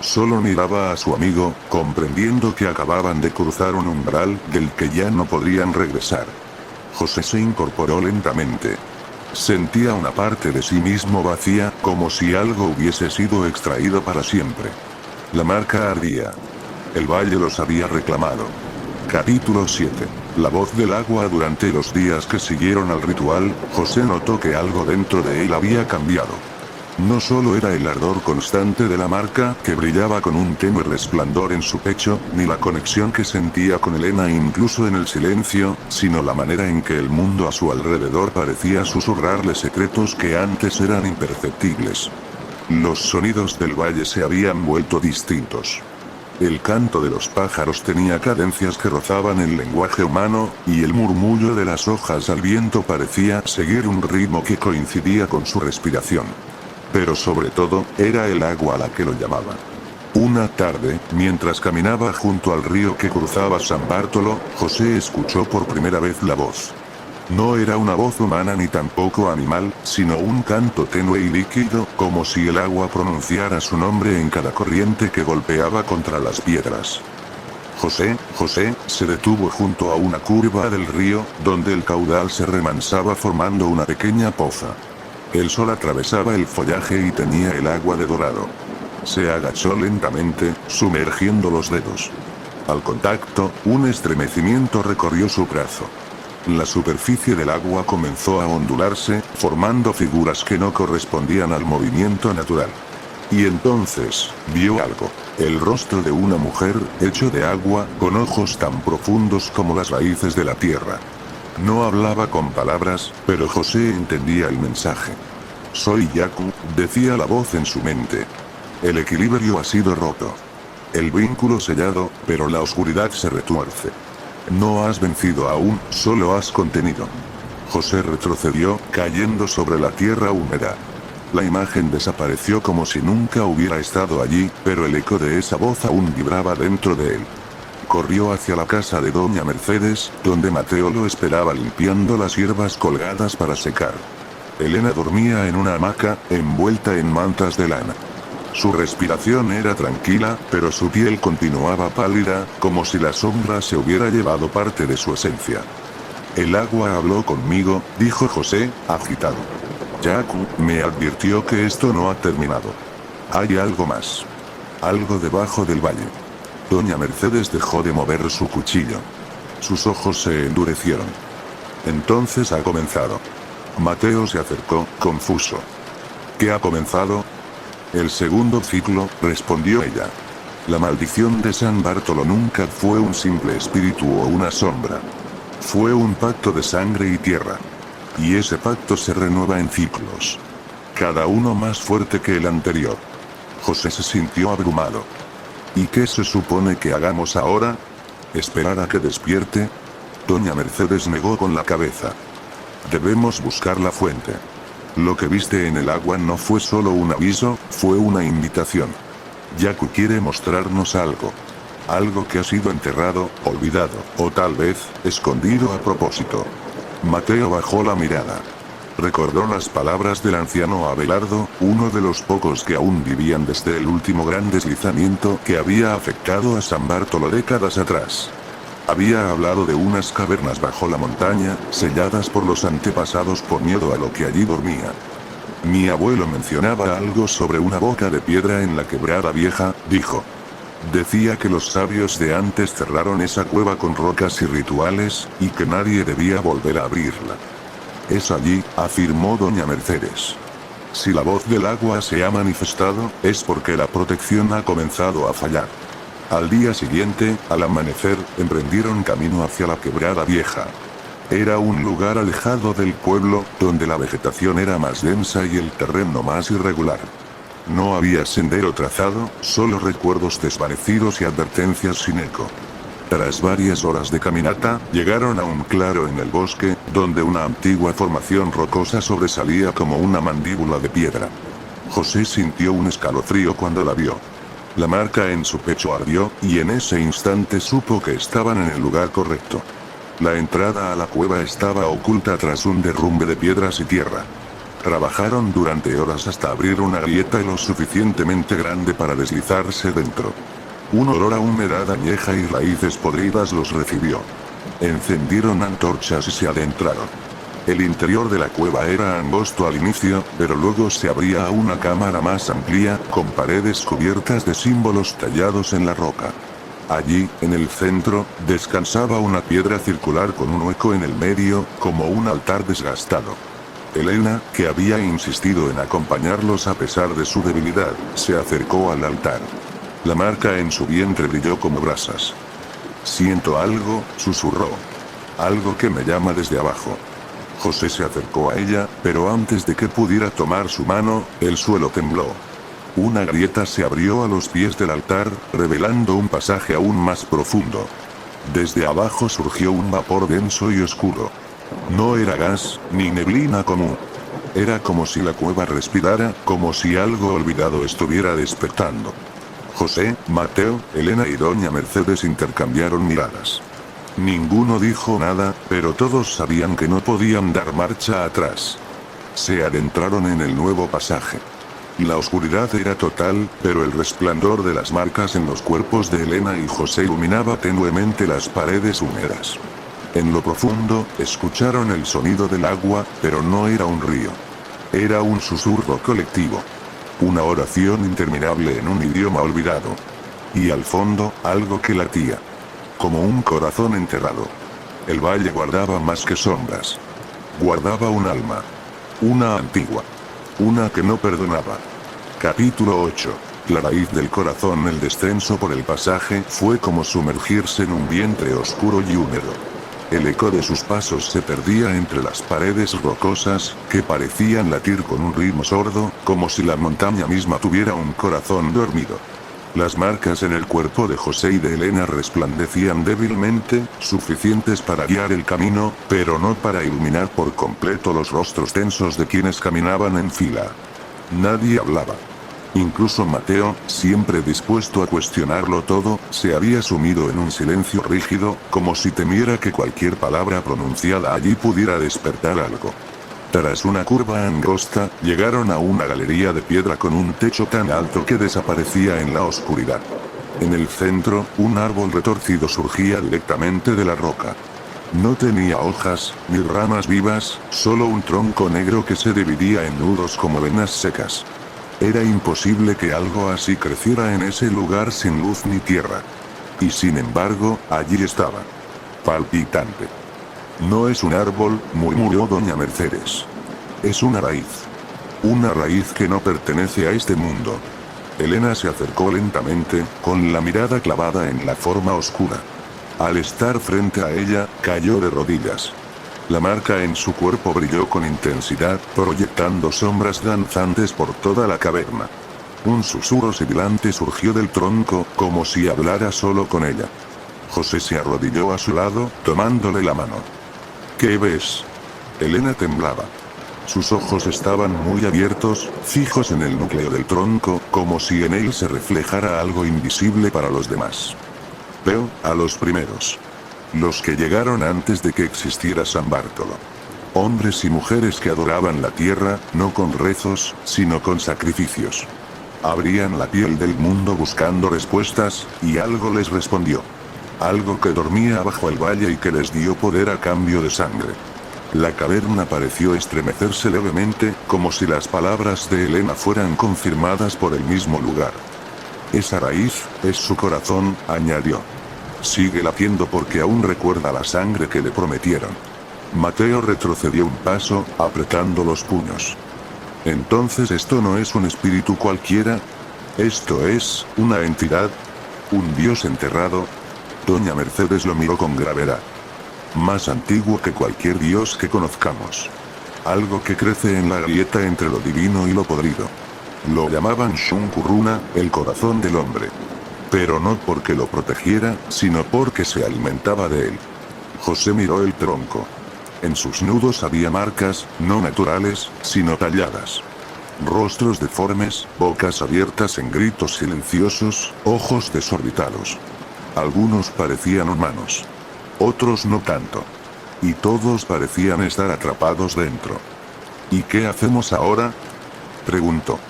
Solo miraba a su amigo, comprendiendo que acababan de cruzar un umbral del que ya no podrían regresar. José se incorporó lentamente. Sentía una parte de sí mismo vacía, como si algo hubiese sido extraído para siempre. La marca ardía. El valle los había reclamado. Capítulo 7. La voz del agua. Durante los días que siguieron al ritual, José notó que algo dentro de él había cambiado. No solo era el ardor constante de la marca que brillaba con un tenue resplandor en su pecho, ni la conexión que sentía con Elena incluso en el silencio, sino la manera en que el mundo a su alrededor parecía susurrarle secretos que antes eran imperceptibles. Los sonidos del valle se habían vuelto distintos. El canto de los pájaros tenía cadencias que rozaban el lenguaje humano, y el murmullo de las hojas al viento parecía seguir un ritmo que coincidía con su respiración. Pero sobre todo, era el agua la que lo llamaba. Una tarde, mientras caminaba junto al río que cruzaba San Bartolo, José escuchó por primera vez la voz. No era una voz humana ni tampoco animal, sino un canto tenue y líquido, como si el agua pronunciara su nombre en cada corriente que golpeaba contra las piedras. José se detuvo junto a una curva del río, donde el caudal se remansaba formando una pequeña poza. El sol atravesaba el follaje y teñía el agua de dorado. Se agachó lentamente, sumergiendo los dedos. Al contacto, un estremecimiento recorrió su brazo. La superficie del agua comenzó a ondularse, formando figuras que no correspondían al movimiento natural. Y entonces, vio algo. El rostro de una mujer, hecho de agua, con ojos tan profundos como las raíces de la tierra. No hablaba con palabras, pero José entendía el mensaje. Soy Yaku, decía la voz en su mente. El equilibrio ha sido roto. El vínculo sellado, pero la oscuridad se retuerce. No has vencido aún, solo has contenido. José retrocedió, cayendo sobre la tierra húmeda. La imagen desapareció como si nunca hubiera estado allí, pero el eco de esa voz aún vibraba dentro de él. Corrió hacia la casa de doña Mercedes, donde Mateo lo esperaba limpiando las hierbas colgadas para secar. Elena dormía en una hamaca, envuelta en mantas de lana. Su respiración era tranquila, pero su piel continuaba pálida, como si la sombra se hubiera llevado parte de su esencia. El agua habló conmigo, dijo José, agitado. Yaku me advirtió que esto no ha terminado. Hay algo más. Algo debajo del valle. Doña Mercedes dejó de mover su cuchillo. Sus ojos se endurecieron. Entonces ha comenzado. Mateo se acercó, confuso. ¿Qué ha comenzado? El segundo ciclo, respondió ella. La maldición de San Bartolo nunca fue un simple espíritu o una sombra. Fue un pacto de sangre y tierra. Y ese pacto se renueva en ciclos. Cada uno más fuerte que el anterior. José se sintió abrumado. ¿Y qué se supone que hagamos ahora? ¿Esperar a que despierte? Doña Mercedes negó con la cabeza. Debemos buscar la fuente. Lo que viste en el agua no fue solo un aviso, fue una invitación. Yaku quiere mostrarnos algo. Algo que ha sido enterrado, olvidado, o tal vez, escondido a propósito. Mateo bajó la mirada. Recordó las palabras del anciano Abelardo, uno de los pocos que aún vivían desde el último gran deslizamiento que había afectado a San Bartolo décadas atrás. Había hablado de unas cavernas bajo la montaña, selladas por los antepasados por miedo a lo que allí dormía. Mi abuelo mencionaba algo sobre una boca de piedra en la quebrada vieja, dijo. Decía que los sabios de antes cerraron esa cueva con rocas y rituales, y que nadie debía volver a abrirla. Es allí, afirmó doña Mercedes. Si la voz del agua se ha manifestado, es porque la protección ha comenzado a fallar. Al día siguiente, al amanecer, emprendieron camino hacia la quebrada vieja. Era un lugar alejado del pueblo, donde la vegetación era más densa y el terreno más irregular. No había sendero trazado, solo recuerdos desvanecidos y advertencias sin eco. Tras varias horas de caminata, llegaron a un claro en el bosque, donde una antigua formación rocosa sobresalía como una mandíbula de piedra. José sintió un escalofrío cuando la vio. La marca en su pecho ardió, y en ese instante supo que estaban en el lugar correcto. La entrada a la cueva estaba oculta tras un derrumbe de piedras y tierra. Trabajaron durante horas hasta abrir una grieta lo suficientemente grande para deslizarse dentro. Un olor a humedad añeja y raíces podridas los recibió. Encendieron antorchas y se adentraron. El interior de la cueva era angosto al inicio, pero luego se abría a una cámara más amplia, con paredes cubiertas de símbolos tallados en la roca. Allí, en el centro, descansaba una piedra circular con un hueco en el medio, como un altar desgastado. Elena, que había insistido en acompañarlos a pesar de su debilidad, se acercó al altar. La marca en su vientre brilló como brasas. «Siento algo», susurró. «Algo que me llama desde abajo». José se acercó a ella, pero antes de que pudiera tomar su mano, el suelo tembló. Una grieta se abrió a los pies del altar, revelando un pasaje aún más profundo. Desde abajo surgió un vapor denso y oscuro. No era gas, ni neblina común. Era como si la cueva respirara, como si algo olvidado estuviera despertando. José, Mateo, Elena y doña Mercedes intercambiaron miradas. Ninguno dijo nada, pero todos sabían que no podían dar marcha atrás. Se adentraron en el nuevo pasaje. La oscuridad era total, pero el resplandor de las marcas en los cuerpos de Elena y José iluminaba tenuemente las paredes húmedas. En lo profundo, escucharon el sonido del agua, pero no era un río. Era un susurro colectivo. Una oración interminable en un idioma olvidado. Y al fondo, algo que latía. Como un corazón enterrado. El valle guardaba más que sombras. Guardaba un alma. Una antigua. Una que no perdonaba. Capítulo 8. La raíz del corazón. El descenso por el pasaje fue como sumergirse en un vientre oscuro y húmedo. El eco de sus pasos se perdía entre las paredes rocosas, que parecían latir con un ritmo sordo, como si la montaña misma tuviera un corazón dormido. Las marcas en el cuerpo de José y de Elena resplandecían débilmente, suficientes para guiar el camino, pero no para iluminar por completo los rostros tensos de quienes caminaban en fila. Nadie hablaba. Incluso Mateo, siempre dispuesto a cuestionarlo todo, se había sumido en un silencio rígido, como si temiera que cualquier palabra pronunciada allí pudiera despertar algo. Tras una curva angosta, llegaron a una galería de piedra con un techo tan alto que desaparecía en la oscuridad. En el centro, un árbol retorcido surgía directamente de la roca. No tenía hojas, ni ramas vivas, solo un tronco negro que se dividía en nudos como venas secas. Era imposible que algo así creciera en ese lugar sin luz ni tierra. Y sin embargo, allí estaba. Palpitante. «No es un árbol», murmuró doña Mercedes. «Es una raíz. Una raíz que no pertenece a este mundo». Elena se acercó lentamente, con la mirada clavada en la forma oscura. Al estar frente a ella, cayó de rodillas. La marca en su cuerpo brilló con intensidad, proyectando sombras danzantes por toda la caverna. Un susurro sibilante surgió del tronco, como si hablara solo con ella. José se arrodilló a su lado, tomándole la mano. «¿Qué ves?» Elena temblaba. Sus ojos estaban muy abiertos, fijos en el núcleo del tronco, como si en él se reflejara algo invisible para los demás. «Veo a los primeros. Los que llegaron antes de que existiera San Bartolo. Hombres y mujeres que adoraban la tierra, no con rezos, sino con sacrificios. Abrían la piel del mundo buscando respuestas, y algo les respondió. Algo que dormía bajo el valle y que les dio poder a cambio de sangre». La caverna pareció estremecerse levemente, como si las palabras de Elena fueran confirmadas por el mismo lugar. «Esa raíz, es su corazón», añadió. «Sigue latiendo porque aún recuerda la sangre que le prometieron». Mateo retrocedió un paso, apretando los puños. «Entonces esto no es un espíritu cualquiera. Esto es, una entidad. Un dios enterrado». Doña Mercedes lo miró con gravedad. «Más antiguo que cualquier dios que conozcamos. Algo que crece en la grieta entre lo divino y lo podrido. Lo llamaban Shunkuruna, el corazón del hombre. Pero no porque lo protegiera, sino porque se alimentaba de él. José miró el tronco. En sus nudos había marcas, no naturales, sino talladas. Rostros deformes, bocas abiertas en gritos silenciosos, ojos desorbitados. Algunos parecían humanos. Otros no tanto. Y todos parecían estar atrapados dentro. ¿Y qué hacemos ahora?, preguntó.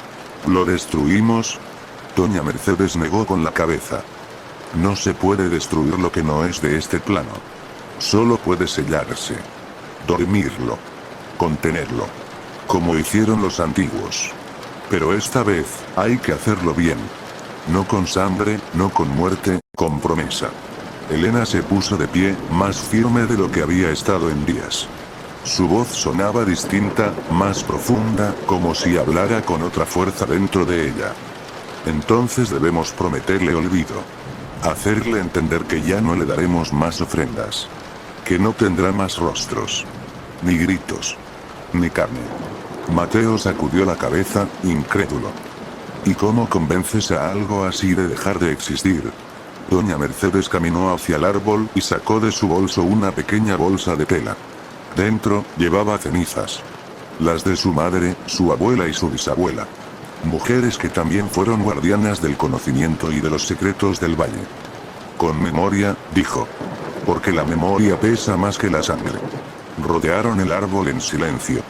¿Lo destruimos? Doña Mercedes negó con la cabeza. No se puede destruir lo que no es de este plano. Solo puede sellarse. Dormirlo. Contenerlo. Como hicieron los antiguos. Pero esta vez, hay que hacerlo bien. No con sangre, no con muerte, con promesa. Elena se puso de pie, más firme de lo que había estado en días. Su voz sonaba distinta, más profunda, como si hablara con otra fuerza dentro de ella. Entonces debemos prometerle olvido. Hacerle entender que ya no le daremos más ofrendas. Que no tendrá más rostros. Ni gritos. Ni carne. Mateo sacudió la cabeza, incrédulo. ¿Y cómo convences a algo así de dejar de existir? Doña Mercedes caminó hacia el árbol y sacó de su bolso una pequeña bolsa de tela. Dentro, llevaba cenizas. Las de su madre, su abuela y su bisabuela. Mujeres que también fueron guardianas del conocimiento y de los secretos del valle. Con memoria, dijo. Porque la memoria pesa más que la sangre. Rodearon el árbol en silencio.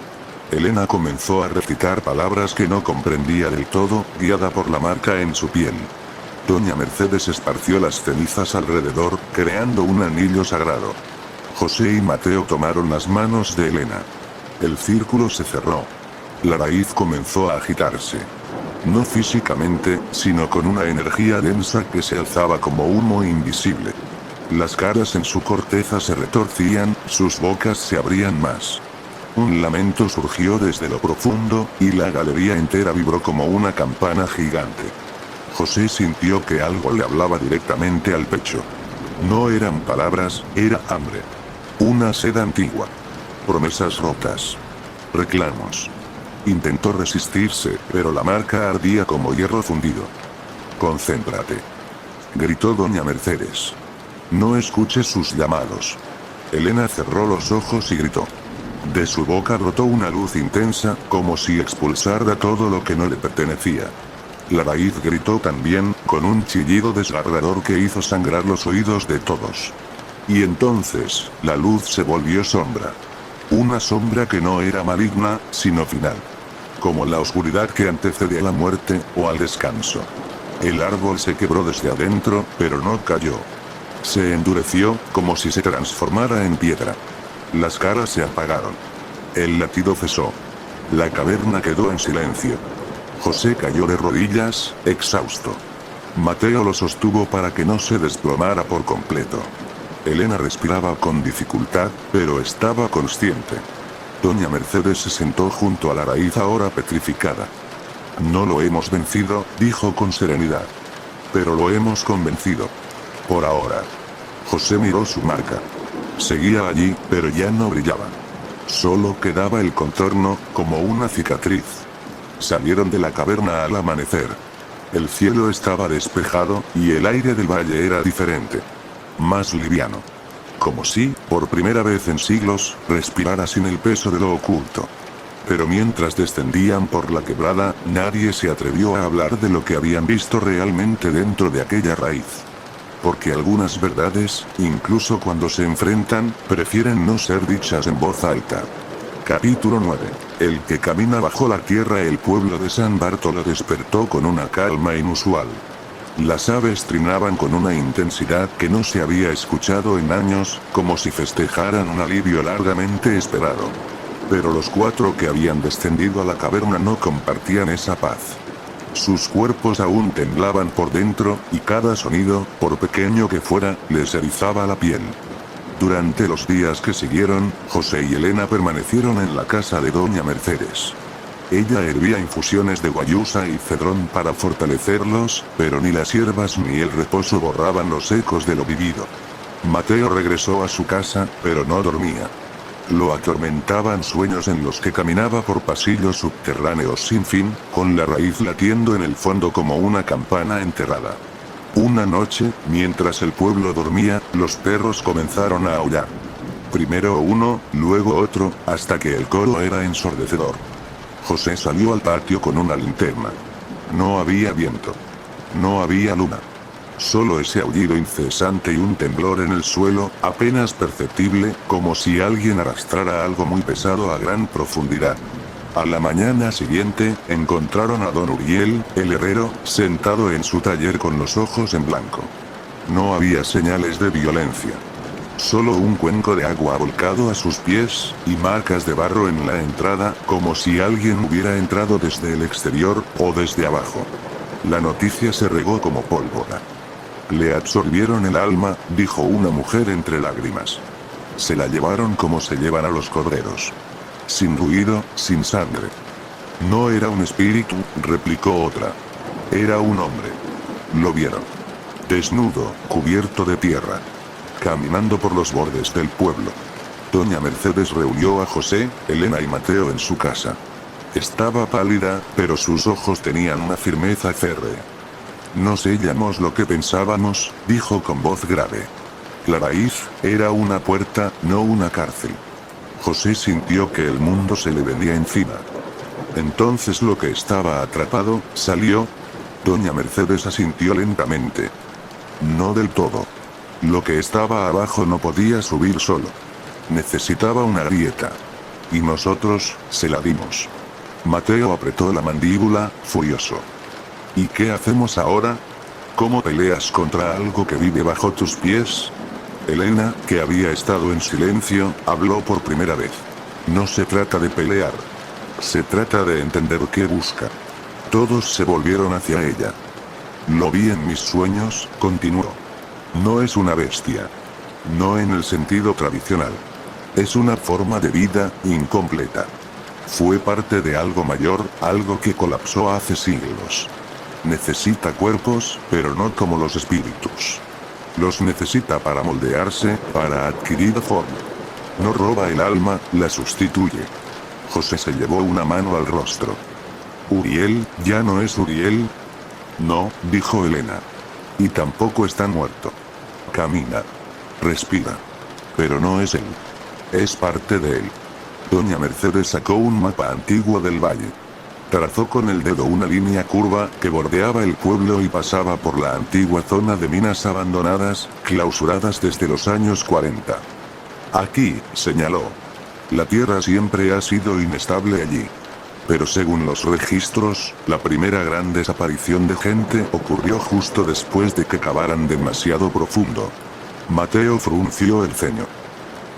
Elena comenzó a recitar palabras que no comprendía del todo, guiada por la marca en su piel. Doña Mercedes esparció las cenizas alrededor, creando un anillo sagrado. José y Mateo tomaron las manos de Elena. El círculo se cerró. La raíz comenzó a agitarse. No físicamente, sino con una energía densa que se alzaba como humo invisible. Las caras en su corteza se retorcían, sus bocas se abrían más. Un lamento surgió desde lo profundo, y la galería entera vibró como una campana gigante. José sintió que algo le hablaba directamente al pecho. No eran palabras, era hambre. Una sed antigua. Promesas rotas. Reclamos. Intentó resistirse, pero la marca ardía como hierro fundido. «Concéntrate», gritó doña Mercedes. «No escuches sus llamados». Elena cerró los ojos y gritó. De su boca brotó una luz intensa, como si expulsara todo lo que no le pertenecía. La raíz gritó también, con un chillido desgarrador que hizo sangrar los oídos de todos. Y entonces, la luz se volvió sombra. Una sombra que no era maligna, sino final. Como la oscuridad que antecede a la muerte, o al descanso. El árbol se quebró desde adentro, pero no cayó. Se endureció, como si se transformara en piedra. Las caras se apagaron. El latido cesó. La caverna quedó en silencio. José cayó de rodillas, exhausto. Mateo lo sostuvo para que no se desplomara por completo. Elena respiraba con dificultad, pero estaba consciente. Doña Mercedes se sentó junto a la raíz ahora petrificada. No lo hemos vencido, dijo con serenidad. Pero lo hemos convencido. Por ahora. José miró su marca. Seguía allí, pero ya no brillaba. Solo quedaba el contorno, como una cicatriz. Salieron de la caverna al amanecer. El cielo estaba despejado, y el aire del valle era diferente. Más liviano. Como si, por primera vez en siglos, respirara sin el peso de lo oculto. Pero mientras descendían por la quebrada, nadie se atrevió a hablar de lo que habían visto realmente dentro de aquella raíz. Porque algunas verdades, incluso cuando se enfrentan, prefieren no ser dichas en voz alta. Capítulo 9. El que camina bajo la tierra. El pueblo de San Bartolo despertó con una calma inusual. Las aves trinaban con una intensidad que no se había escuchado en años, como si festejaran un alivio largamente esperado. Pero los 4 que habían descendido a la caverna no compartían esa paz. Sus cuerpos aún temblaban por dentro, y cada sonido, por pequeño que fuera, les erizaba la piel. Durante los días que siguieron, José y Elena permanecieron en la casa de doña Mercedes. Ella hervía infusiones de guayusa y cedrón para fortalecerlos, pero ni las hierbas ni el reposo borraban los ecos de lo vivido. Mateo regresó a su casa, pero no dormía. Lo atormentaban sueños en los que caminaba por pasillos subterráneos sin fin, con la raíz latiendo en el fondo como una campana enterrada. Una noche, mientras el pueblo dormía, los perros comenzaron a aullar. Primero uno, luego otro, hasta que el coro era ensordecedor. José salió al patio con una linterna. No había viento. No había luna. Solo ese aullido incesante y un temblor en el suelo, apenas perceptible, como si alguien arrastrara algo muy pesado a gran profundidad. A la mañana siguiente, encontraron a don Uriel, el herrero, sentado en su taller con los ojos en blanco. No había señales de violencia. Solo un cuenco de agua volcado a sus pies, y marcas de barro en la entrada, como si alguien hubiera entrado desde el exterior, o desde abajo. La noticia se regó como pólvora. Le absorbieron el alma, dijo una mujer entre lágrimas. Se la llevaron como se llevan a los corderos. Sin ruido, sin sangre. No era un espíritu, replicó otra. Era un hombre. Lo vieron. Desnudo, cubierto de tierra. Caminando por los bordes del pueblo. Doña Mercedes reunió a José, Elena y Mateo en su casa. Estaba pálida, pero sus ojos tenían una firmeza férrea. No sellamos lo que pensábamos, dijo con voz grave. La raíz era una puerta, no una cárcel. José sintió que el mundo se le venía encima. Entonces lo que estaba atrapado, salió. Doña Mercedes asintió lentamente. No del todo. Lo que estaba abajo no podía subir solo. Necesitaba una grieta. Y nosotros, se la dimos. Mateo apretó la mandíbula, furioso. ¿Y qué hacemos ahora? ¿Cómo peleas contra algo que vive bajo tus pies? Elena, que había estado en silencio, habló por primera vez. No se trata de pelear. Se trata de entender qué busca. Todos se volvieron hacia ella. Lo vi en mis sueños, continuó. No es una bestia. No en el sentido tradicional. Es una forma de vida, incompleta. Fue parte de algo mayor, algo que colapsó hace siglos. Necesita cuerpos, pero no como los espíritus. Los necesita para moldearse, para adquirir forma. No roba el alma, la sustituye. José se llevó una mano al rostro. ¿Uriel, ya no es Uriel? No, dijo Elena. Y tampoco está muerto. Camina. Respira. Pero no es él. Es parte de él. Doña Mercedes sacó un mapa antiguo del valle. Trazó con el dedo una línea curva que bordeaba el pueblo y pasaba por la antigua zona de minas abandonadas, clausuradas desde los años 40. Aquí, señaló. La tierra siempre ha sido inestable allí. Pero según los registros, la primera gran desaparición de gente ocurrió justo después de que cavaran demasiado profundo. Mateo frunció el ceño.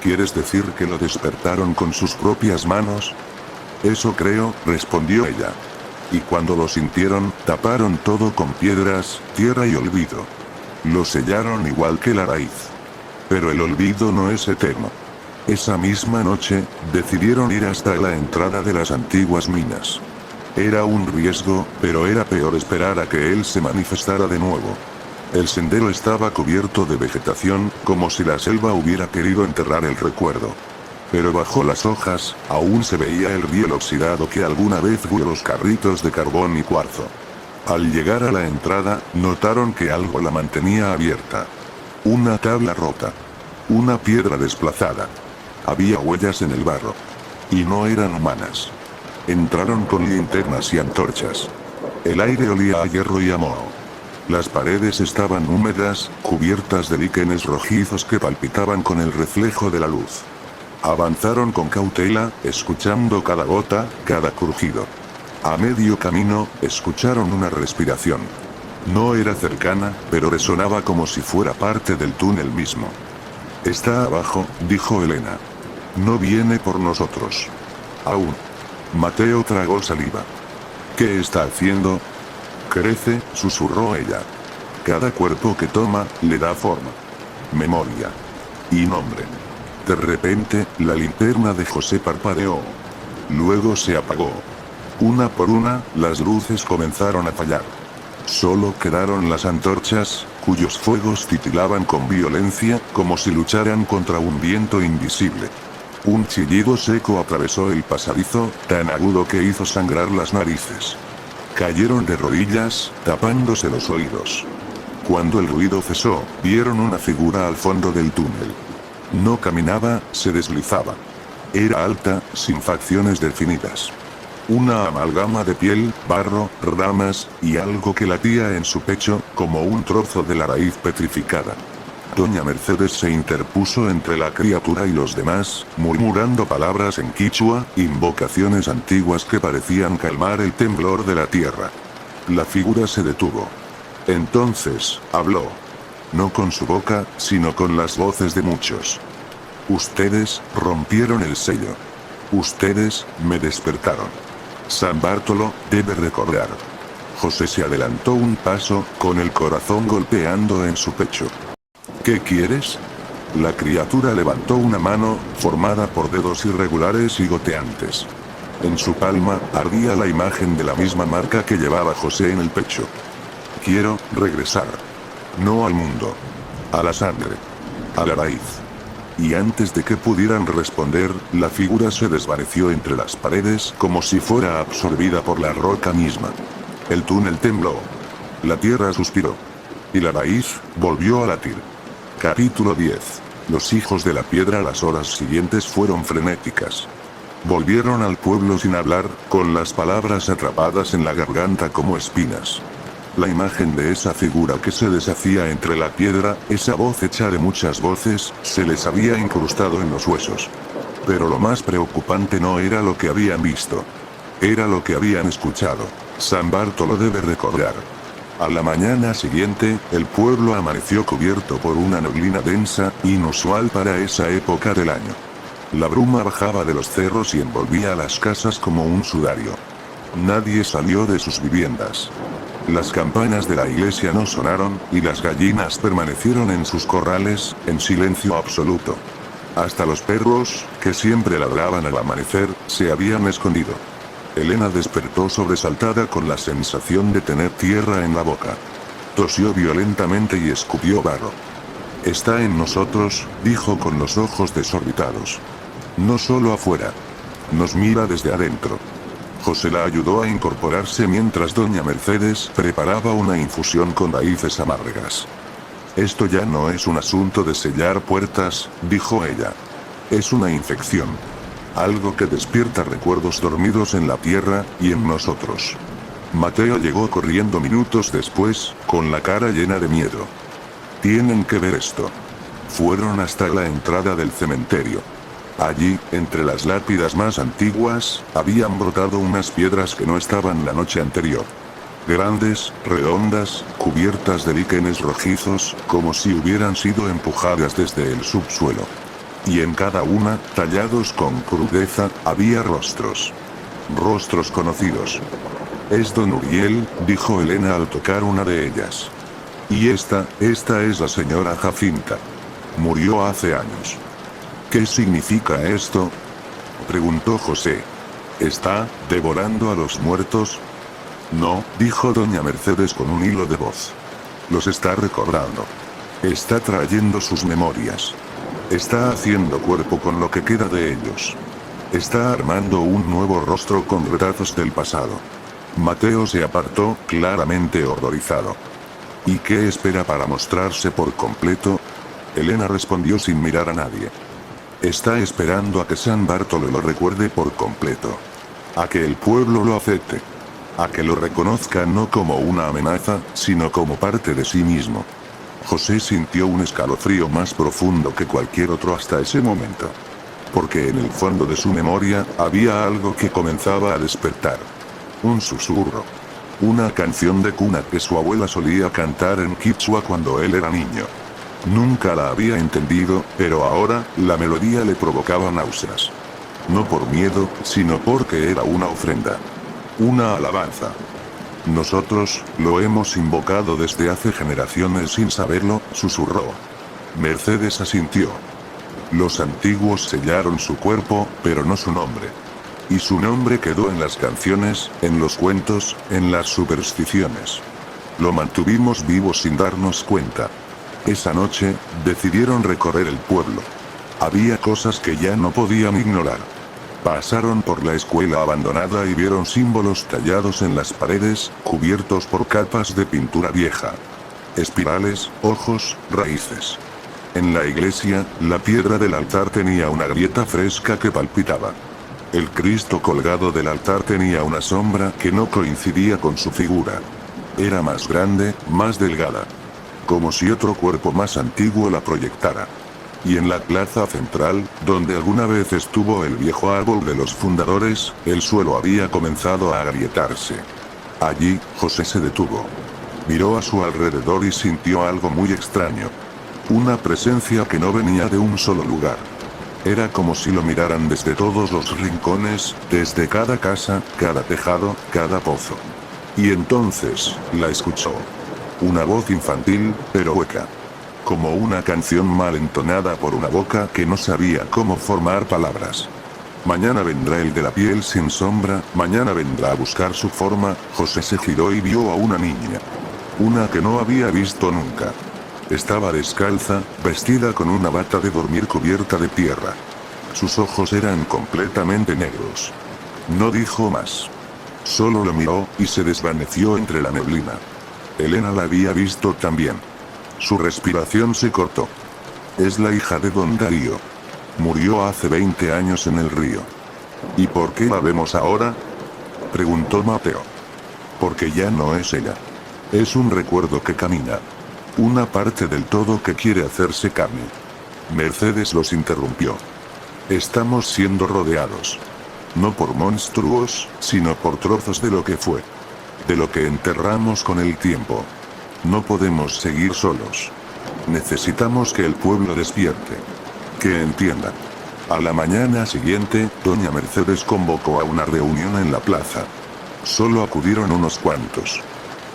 ¿Quieres decir que lo despertaron con sus propias manos? Eso creo, respondió ella. Y cuando lo sintieron, taparon todo con piedras, tierra y olvido. Lo sellaron igual que la raíz. Pero el olvido no es eterno. Esa misma noche, decidieron ir hasta la entrada de las antiguas minas. Era un riesgo, pero era peor esperar a que él se manifestara de nuevo. El sendero estaba cubierto de vegetación, como si la selva hubiera querido enterrar el recuerdo. Pero bajo las hojas, aún se veía el riel oxidado que alguna vez fue los carritos de carbón y cuarzo. Al llegar a la entrada, notaron que algo la mantenía abierta. Una tabla rota. Una piedra desplazada. Había huellas en el barro. Y no eran humanas. Entraron con linternas y antorchas. El aire olía a hierro y a moho. Las paredes estaban húmedas, cubiertas de líquenes rojizos que palpitaban con el reflejo de la luz. Avanzaron con cautela, escuchando cada gota, cada crujido. A medio camino, escucharon una respiración. No era cercana, pero resonaba como si fuera parte del túnel mismo. Está abajo, dijo Elena. No viene por nosotros. Aún. Mateo tragó saliva. ¿Qué está haciendo? Crece, susurró ella. Cada cuerpo que toma, le da forma. Memoria. Y nombre. De repente, la linterna de José parpadeó. Luego se apagó. Una por una, las luces comenzaron a fallar. Solo quedaron las antorchas, cuyos fuegos titilaban con violencia, como si lucharan contra un viento invisible. Un chillido seco atravesó el pasadizo, tan agudo que hizo sangrar las narices. Cayeron de rodillas, tapándose los oídos. Cuando el ruido cesó, vieron una figura al fondo del túnel. No caminaba, se deslizaba. Era alta, sin facciones definidas. Una amalgama de piel, barro, ramas, y algo que latía en su pecho, como un trozo de la raíz petrificada. Doña Mercedes se interpuso entre la criatura y los demás, murmurando palabras en quichua, invocaciones antiguas que parecían calmar el temblor de la tierra. La figura se detuvo. Entonces, habló. No con su boca, sino con las voces de muchos. Ustedes rompieron el sello. Ustedes me despertaron. San Bartolo debe recordar. José se adelantó un paso, con el corazón golpeando en su pecho. ¿Qué quieres? La criatura levantó una mano, formada por dedos irregulares y goteantes. En su palma, ardía la imagen de la misma marca que llevaba José en el pecho. Quiero regresar. No al mundo. A la sangre. A la raíz. Y antes de que pudieran responder, la figura se desvaneció entre las paredes como si fuera absorbida por la roca misma. El túnel tembló. La tierra suspiró. Y la raíz volvió a latir. Capítulo 10. Los hijos de la piedra. Las horas siguientes fueron frenéticas. Volvieron al pueblo sin hablar, con las palabras atrapadas en la garganta como espinas. La imagen de esa figura que se deshacía entre la piedra, esa voz hecha de muchas voces, se les había incrustado en los huesos. Pero lo más preocupante no era lo que habían visto. Era lo que habían escuchado. San Bartolo debe recordar. A la mañana siguiente, el pueblo amaneció cubierto por una neblina densa, inusual para esa época del año. La bruma bajaba de los cerros y envolvía a las casas como un sudario. Nadie salió de sus viviendas. Las campanas de la iglesia no sonaron, y las gallinas permanecieron en sus corrales, en silencio absoluto. Hasta los perros, que siempre ladraban al amanecer, se habían escondido. Elena despertó sobresaltada con la sensación de tener tierra en la boca. Tosió violentamente y escupió barro. Está en nosotros, dijo con los ojos desorbitados. No solo afuera. Nos mira desde adentro. José la ayudó a incorporarse mientras doña Mercedes preparaba una infusión con raíces amargas. Esto ya no es un asunto de sellar puertas, dijo ella. Es una infección. Algo que despierta recuerdos dormidos en la tierra, y en nosotros. Mateo llegó corriendo minutos después, con la cara llena de miedo. Tienen que ver esto. Fueron hasta la entrada del cementerio. Allí, entre las lápidas más antiguas, habían brotado unas piedras que no estaban la noche anterior. Grandes, redondas, cubiertas de líquenes rojizos, como si hubieran sido empujadas desde el subsuelo. Y en cada una, tallados con crudeza, había rostros. Rostros conocidos. Es don Uriel, dijo Elena al tocar una de ellas. Y esta es la señora Jacinta. Murió hace años. ¿Qué significa esto? Preguntó José. ¿Está devorando a los muertos? No, dijo doña Mercedes con un hilo de voz. Los está recordando. Está trayendo sus memorias. Está haciendo cuerpo con lo que queda de ellos. Está armando un nuevo rostro con retazos del pasado. Mateo se apartó, claramente horrorizado. ¿Y qué espera para mostrarse por completo? Elena respondió sin mirar a nadie. Está esperando a que San Bartolo lo recuerde por completo. A que el pueblo lo acepte. A que lo reconozca no como una amenaza, sino como parte de sí mismo. José sintió un escalofrío más profundo que cualquier otro hasta ese momento. Porque en el fondo de su memoria, había algo que comenzaba a despertar. Un susurro. Una canción de cuna que su abuela solía cantar en quichua cuando él era niño. Nunca la había entendido, pero ahora, la melodía le provocaba náuseas. No por miedo, sino porque era una ofrenda. Una alabanza. Nosotros, lo hemos invocado desde hace generaciones sin saberlo, susurró. Mercedes asintió. Los antiguos sellaron su cuerpo, pero no su nombre. Y su nombre quedó en las canciones, en los cuentos, en las supersticiones. Lo mantuvimos vivo sin darnos cuenta. Esa noche, decidieron recorrer el pueblo. Había cosas que ya no podían ignorar. Pasaron por la escuela abandonada y vieron símbolos tallados en las paredes, cubiertos por capas de pintura vieja. Espirales, ojos, raíces. En la iglesia, la piedra del altar tenía una grieta fresca que palpitaba. El Cristo colgado del altar tenía una sombra que no coincidía con su figura. Era más grande, más delgada. Como si otro cuerpo más antiguo la proyectara. Y en la plaza central, donde alguna vez estuvo el viejo árbol de los fundadores, el suelo había comenzado a agrietarse. Allí, José se detuvo. Miró a su alrededor y sintió algo muy extraño. Una presencia que no venía de un solo lugar. Era como si lo miraran desde todos los rincones, desde cada casa, cada tejado, cada pozo. Y entonces, la escuchó. Una voz infantil, pero hueca. Como una canción mal entonada por una boca que no sabía cómo formar palabras. Mañana vendrá el de la piel sin sombra, mañana vendrá a buscar su forma. José se giró y vio a una niña. Una que no había visto nunca. Estaba descalza, vestida con una bata de dormir cubierta de tierra. Sus ojos eran completamente negros. No dijo más. Solo lo miró, y se desvaneció entre la neblina. Elena la había visto también. Su respiración se cortó. Es la hija de don Darío. Murió hace 20 años en el río. ¿Y por qué la vemos ahora?, preguntó Mateo. Porque ya no es ella. Es un recuerdo que camina. Una parte del todo que quiere hacerse carne. Mercedes los interrumpió. Estamos siendo rodeados. No por monstruos, sino por trozos de lo que fue. De lo que enterramos con el tiempo. No podemos seguir solos. Necesitamos que el pueblo despierte. Que entiendan. A la mañana siguiente, doña Mercedes convocó a una reunión en la plaza. Solo acudieron unos cuantos.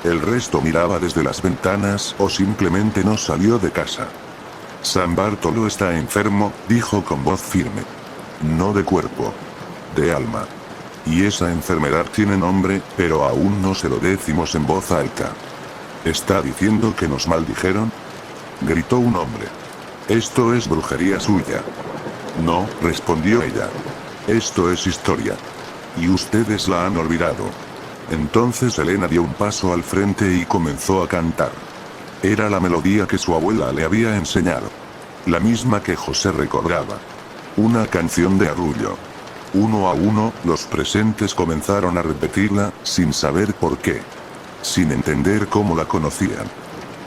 El resto miraba desde las ventanas o simplemente no salió de casa. San Bartolo está enfermo, dijo con voz firme. No de cuerpo. De alma. Y esa enfermedad tiene nombre, pero aún no se lo decimos en voz alta. ¿Está diciendo que nos maldijeron?, gritó un hombre. Esto es brujería suya. No, respondió ella. Esto es historia. Y ustedes la han olvidado. Entonces Elena dio un paso al frente y comenzó a cantar. Era la melodía que su abuela le había enseñado. La misma que José recordaba. Una canción de arrullo. Uno a uno, los presentes comenzaron a repetirla, sin saber por qué. Sin entender cómo la conocían.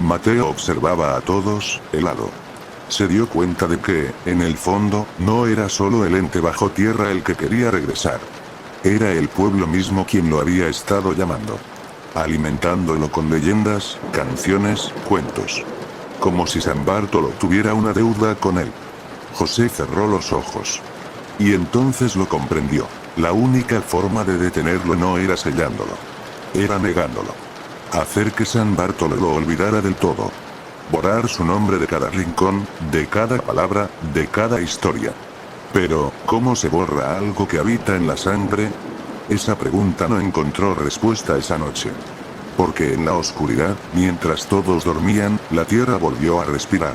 Mateo observaba a todos, helado. Se dio cuenta de que, en el fondo, no era solo el ente bajo tierra el que quería regresar. Era el pueblo mismo quien lo había estado llamando. Alimentándolo con leyendas, canciones, cuentos. Como si San Bartolo tuviera una deuda con él. José cerró los ojos. Y entonces lo comprendió. La única forma de detenerlo no era sellándolo. Era negándolo. Hacer que San Bartolo lo olvidara del todo. Borrar su nombre de cada rincón, de cada palabra, de cada historia. Pero, ¿cómo se borra algo que habita en la sangre? Esa pregunta no encontró respuesta esa noche. Porque en la oscuridad, mientras todos dormían, la tierra volvió a respirar.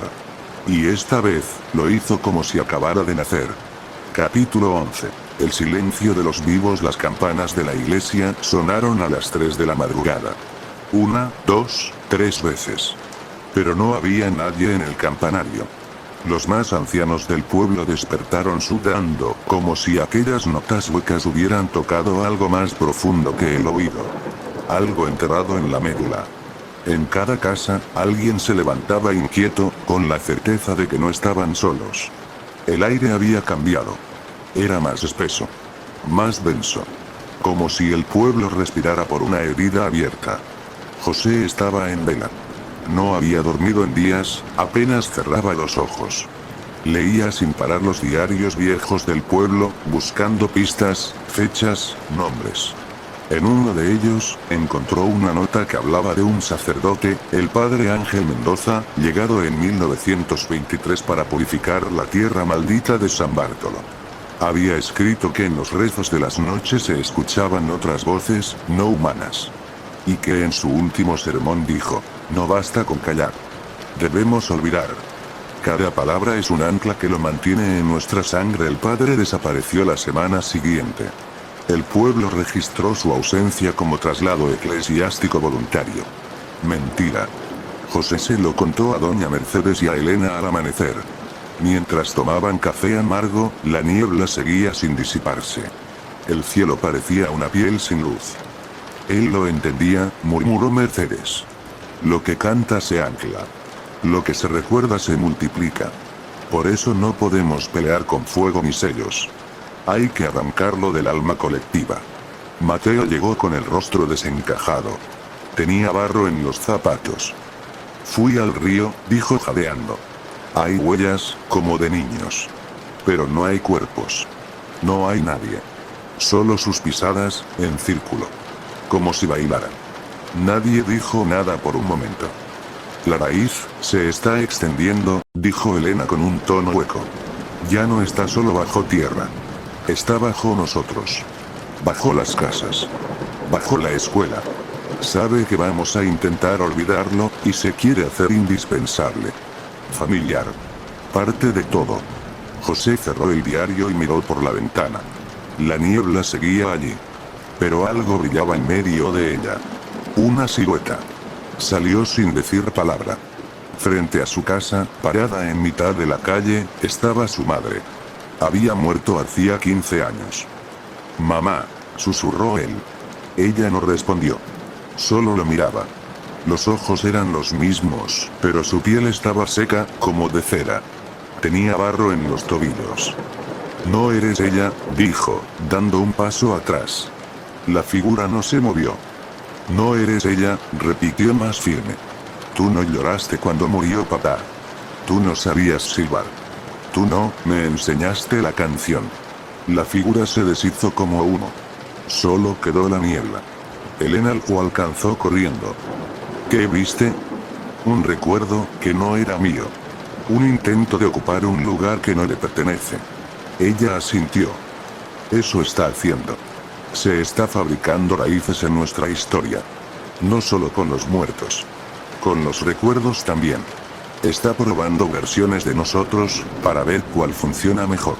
Y esta vez, lo hizo como si acabara de nacer. Capítulo 11. El silencio de los vivos. Las campanas de la iglesia sonaron a las 3 de la madrugada. 1, 2, 3 veces. Pero no había nadie en el campanario. Los más ancianos del pueblo despertaron sudando, como si aquellas notas huecas hubieran tocado algo más profundo que el oído. Algo enterrado en la médula. En cada casa, alguien se levantaba inquieto, con la certeza de que no estaban solos. El aire había cambiado. Era más espeso. Más denso. Como si el pueblo respirara por una herida abierta. José estaba en vela. No había dormido en días, apenas cerraba los ojos. Leía sin parar los diarios viejos del pueblo, buscando pistas, fechas, nombres. En uno de ellos, encontró una nota que hablaba de un sacerdote, el padre Ángel Mendoza, llegado en 1923 para purificar la tierra maldita de San Bartolo. Había escrito que en los rezos de las noches se escuchaban otras voces, no humanas. Y que en su último sermón dijo: no basta con callar. Debemos olvidar. Cada palabra es un ancla que lo mantiene en nuestra sangre. El padre desapareció la semana siguiente. El pueblo registró su ausencia como traslado eclesiástico voluntario. Mentira. José se lo contó a doña Mercedes y a Elena al amanecer. Mientras tomaban café amargo, la niebla seguía sin disiparse. El cielo parecía una piel sin luz. Él lo entendía, murmuró Mercedes. Lo que canta se ancla. Lo que se recuerda se multiplica. Por eso no podemos pelear con fuego ni sellos. Hay que arrancarlo del alma colectiva. Mateo llegó con el rostro desencajado. Tenía barro en los zapatos. Fui al río, dijo jadeando. Hay huellas, como de niños. Pero no hay cuerpos. No hay nadie. Solo sus pisadas, en círculo. Como si bailaran. Nadie dijo nada por un momento. La raíz, se está extendiendo, dijo Elena con un tono hueco. Ya no está solo bajo tierra. Está bajo nosotros. Bajo las casas. Bajo la escuela. Sabe que vamos a intentar olvidarlo, y se quiere hacer indispensable. Familiar. Parte de todo. José cerró el diario y miró por la ventana. La niebla seguía allí. Pero algo brillaba en medio de ella. Una silueta. Salió sin decir palabra. Frente a su casa, parada en mitad de la calle, estaba su madre. Había muerto hacía 15 años. Mamá, susurró él. Ella no respondió. Solo lo miraba. Los ojos eran los mismos, pero su piel estaba seca, como de cera. Tenía barro en los tobillos. No eres ella, dijo, dando un paso atrás. La figura no se movió. No eres ella, repitió más firme. Tú no lloraste cuando murió papá. Tú no sabías silbar. Tú no, me enseñaste la canción. La figura se deshizo como humo. Solo quedó la niebla. Elena lo alcanzó corriendo. ¿Qué viste? Un recuerdo, que no era mío. Un intento de ocupar un lugar que no le pertenece. Ella asintió. Eso está haciendo. Se está fabricando raíces en nuestra historia. No solo con los muertos. Con los recuerdos también. Está probando versiones de nosotros, para ver cuál funciona mejor.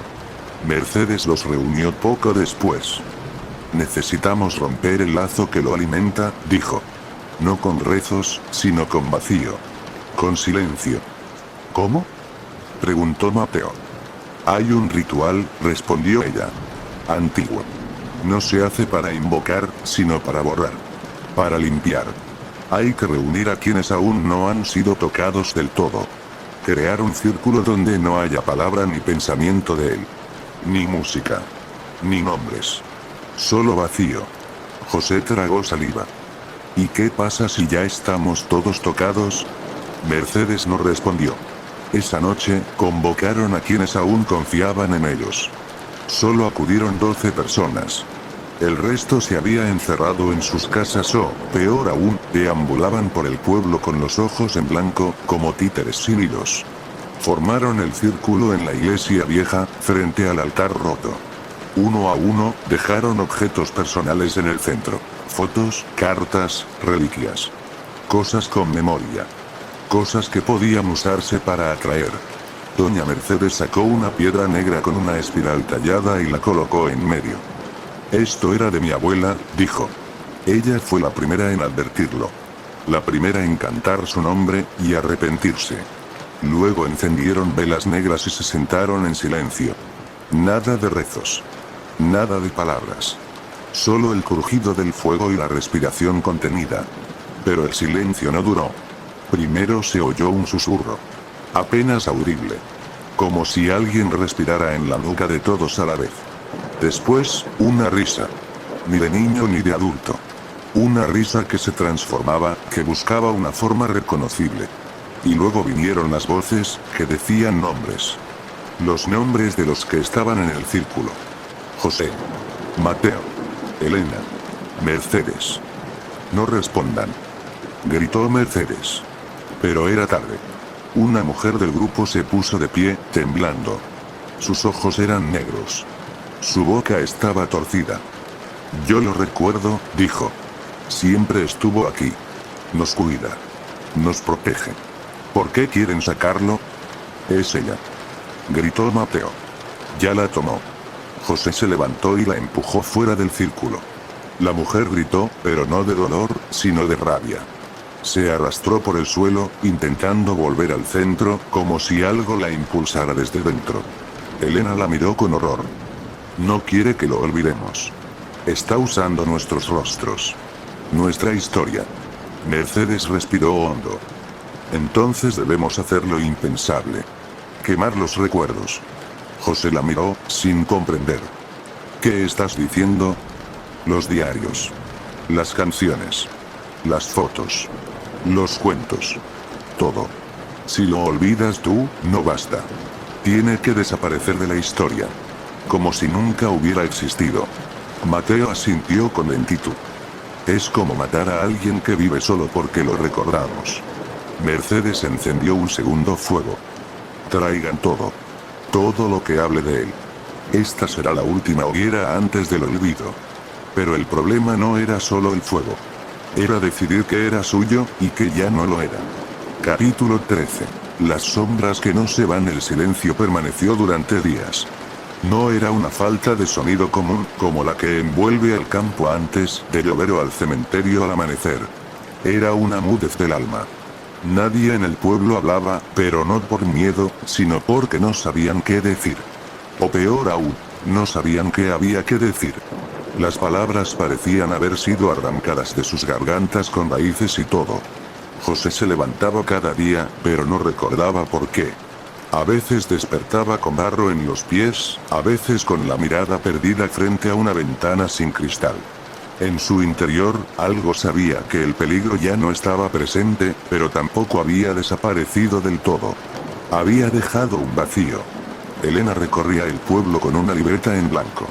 Mercedes los reunió poco después. Necesitamos romper el lazo que lo alimenta, dijo. No con rezos, sino con vacío. Con silencio. ¿Cómo? Preguntó Mateo. Hay un ritual, respondió ella. Antiguo. No se hace para invocar, sino para borrar. Para limpiar. Hay que reunir a quienes aún no han sido tocados del todo. Crear un círculo donde no haya palabra ni pensamiento de él. Ni música. Ni nombres. Solo vacío. José tragó saliva. ¿Y qué pasa si ya estamos todos tocados? Mercedes no respondió. Esa noche, convocaron a quienes aún confiaban en ellos. Solo acudieron 12 personas. El resto se había encerrado en sus casas o, peor aún, deambulaban por el pueblo con los ojos en blanco, como títeres sin hilos. Formaron el círculo en la iglesia vieja, frente al altar roto. Uno a uno, dejaron objetos personales en el centro. Fotos, cartas, reliquias. Cosas con memoria. Cosas que podían usarse para atraer. Doña Mercedes sacó una piedra negra con una espiral tallada y la colocó en medio. Esto era de mi abuela, dijo. Ella fue la primera en advertirlo. La primera en cantar su nombre, y arrepentirse. Luego encendieron velas negras y se sentaron en silencio. Nada de rezos. Nada de palabras. Solo el crujido del fuego y la respiración contenida. Pero el silencio no duró. Primero se oyó un susurro. Apenas audible. Como si alguien respirara en la nuca de todos a la vez. Después, una risa. Ni de niño ni de adulto. Una risa que se transformaba, que buscaba una forma reconocible. Y luego vinieron las voces, que decían nombres. Los nombres de los que estaban en el círculo. José. Mateo. Elena. Mercedes. No respondan. Gritó Mercedes. Pero era tarde. Una mujer del grupo se puso de pie, temblando. Sus ojos eran negros. Su boca estaba torcida. Yo lo recuerdo, dijo. Siempre estuvo aquí. Nos cuida. Nos protege. ¿Por qué quieren sacarlo? Es ella. Gritó Mateo. Ya la tomó. José se levantó y la empujó fuera del círculo. La mujer gritó, pero no de dolor, sino de rabia. Se arrastró por el suelo, intentando volver al centro, como si algo la impulsara desde dentro. Elena la miró con horror. No quiere que lo olvidemos. Está usando nuestros rostros. Nuestra historia. Mercedes respiró hondo. Entonces debemos hacer lo impensable. Quemar los recuerdos. José la miró, sin comprender. ¿Qué estás diciendo? Los diarios. Las canciones. Las fotos. Los cuentos. Todo. Si lo olvidas tú, no basta. Tiene que desaparecer de la historia. Como si nunca hubiera existido. Mateo asintió con lentitud. Es como matar a alguien que vive solo porque lo recordamos. Mercedes encendió un segundo fuego. Traigan todo. Todo lo que hable de él. Esta será la última hoguera antes del olvido. Pero el problema no era solo el fuego. Era decidir que era suyo, y que ya no lo era. Capítulo 13. Las sombras que no se van. El silencio permaneció durante días. No era una falta de sonido común, como la que envuelve al campo antes de llover o al cementerio al amanecer. Era una mudez del alma. Nadie en el pueblo hablaba, pero no por miedo, sino porque no sabían qué decir. O peor aún, no sabían qué había que decir. Las palabras parecían haber sido arrancadas de sus gargantas con raíces y todo. José se levantaba cada día, pero no recordaba por qué. A veces despertaba con barro en los pies, a veces con la mirada perdida frente a una ventana sin cristal. En su interior, algo sabía que el peligro ya no estaba presente, pero tampoco había desaparecido del todo. Había dejado un vacío. Elena recorría el pueblo con una libreta en blanco.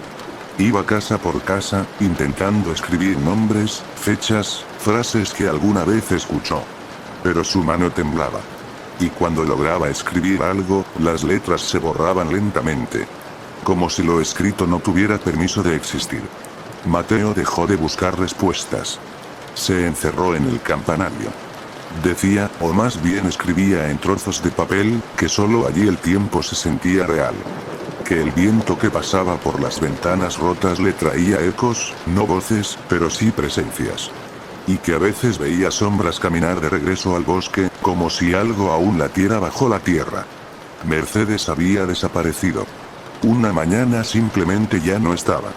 Iba casa por casa, intentando escribir nombres, fechas, frases que alguna vez escuchó. Pero su mano temblaba. Y cuando lograba escribir algo, las letras se borraban lentamente. Como si lo escrito no tuviera permiso de existir. Mateo dejó de buscar respuestas. Se encerró en el campanario. Decía, o más bien escribía en trozos de papel, que solo allí el tiempo se sentía real. Que el viento que pasaba por las ventanas rotas le traía ecos, no voces, pero sí presencias. Y que a veces veía sombras caminar de regreso al bosque, como si algo aún latiera bajo la tierra. Mercedes había desaparecido. Una mañana simplemente ya no estaba.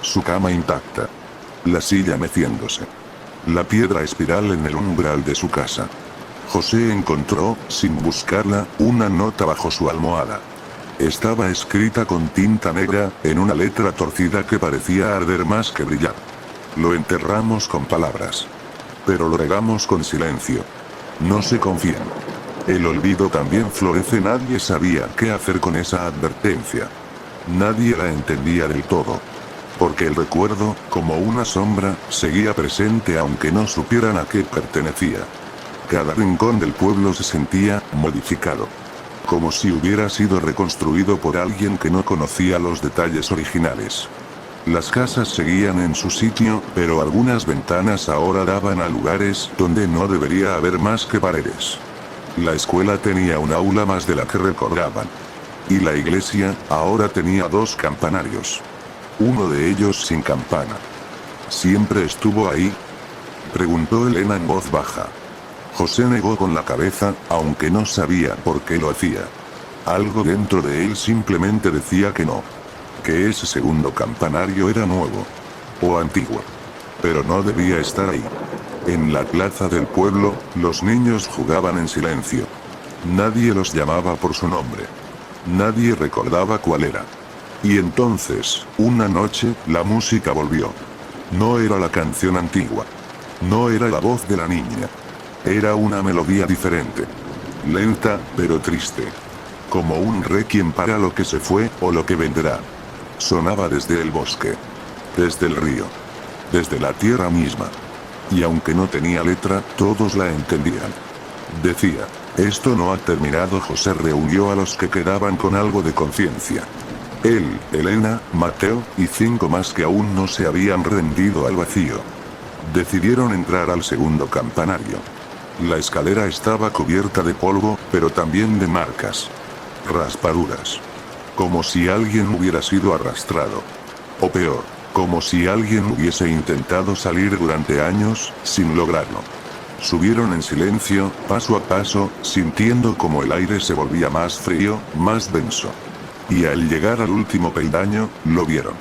Su cama intacta. La silla meciéndose. La piedra espiral en el umbral de su casa. José encontró, sin buscarla, una nota bajo su almohada. Estaba escrita con tinta negra, en una letra torcida que parecía arder más que brillar. Lo enterramos con palabras. Pero lo regamos con silencio. No se confíen. El olvido también florece. Nadie sabía qué hacer con esa advertencia. Nadie la entendía del todo. Porque el recuerdo, como una sombra, seguía presente aunque no supieran a qué pertenecía. Cada rincón del pueblo se sentía modificado. Como si hubiera sido reconstruido por alguien que no conocía los detalles originales. Las casas seguían en su sitio, pero algunas ventanas ahora daban a lugares donde no debería haber más que paredes. La escuela tenía un aula más de la que recordaban. Y la iglesia, ahora tenía 2 campanarios. Uno de ellos sin campana. ¿Siempre estuvo ahí?, preguntó Elena en voz baja. José negó con la cabeza, aunque no sabía por qué lo hacía. Algo dentro de él simplemente decía que no. Que ese segundo campanario era nuevo. O antiguo. Pero no debía estar ahí. En la plaza del pueblo, los niños jugaban en silencio. Nadie los llamaba por su nombre. Nadie recordaba cuál era. Y entonces, una noche, la música volvió. No era la canción antigua. No era la voz de la niña. Era una melodía diferente. Lenta, pero triste. Como un requiem para lo que se fue, o lo que vendrá. Sonaba desde el bosque. Desde el río. Desde la tierra misma. Y aunque no tenía letra, todos la entendían. Decía, esto no ha terminado. José reunió a los que quedaban con algo de conciencia. Él, Elena, Mateo, y 5 más que aún no se habían rendido al vacío. Decidieron entrar al segundo campanario. La escalera estaba cubierta de polvo, pero también de marcas. Raspaduras. Como si alguien hubiera sido arrastrado. O peor, como si alguien hubiese intentado salir durante años, sin lograrlo. Subieron en silencio, paso a paso, sintiendo como el aire se volvía más frío, más denso. Y al llegar al último peldaño, lo vieron.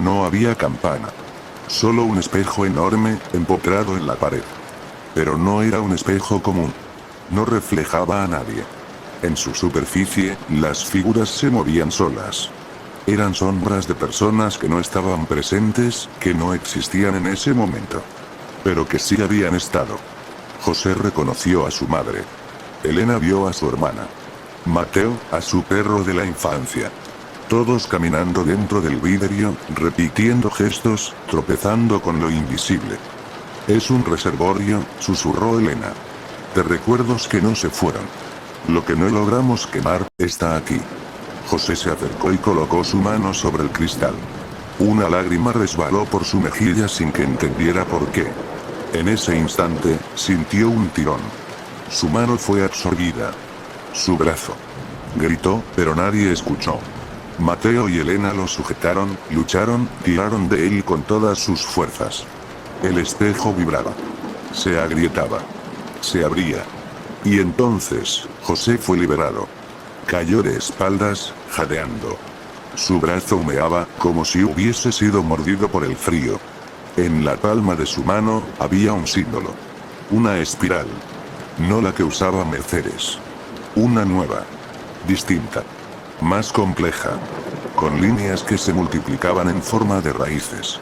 No había campana. Solo un espejo enorme, empotrado en la pared. Pero no era un espejo común. No reflejaba a nadie. En su superficie, las figuras se movían solas. Eran sombras de personas que no estaban presentes, que no existían en ese momento. Pero que sí habían estado. José reconoció a su madre. Elena vio a su hermana. Mateo, a su perro de la infancia. Todos caminando dentro del vidrio, repitiendo gestos, tropezando con lo invisible. Es un reservorio, susurró Elena. De recuerdos que no se fueron. Lo que no logramos quemar, está aquí. José se acercó y colocó su mano sobre el cristal. Una lágrima resbaló por su mejilla sin que entendiera por qué. En ese instante, sintió un tirón. Su mano fue absorbida. Su brazo. Gritó, pero nadie escuchó. Mateo y Elena lo sujetaron, lucharon, tiraron de él con todas sus fuerzas. El espejo vibraba. Se agrietaba. Se abría. Y entonces, José fue liberado. Cayó de espaldas, jadeando. Su brazo humeaba, como si hubiese sido mordido por el frío. En la palma de su mano, había un símbolo. Una espiral. No la que usaba Mercedes. Una nueva. Distinta. Más compleja. Con líneas que se multiplicaban en forma de raíces.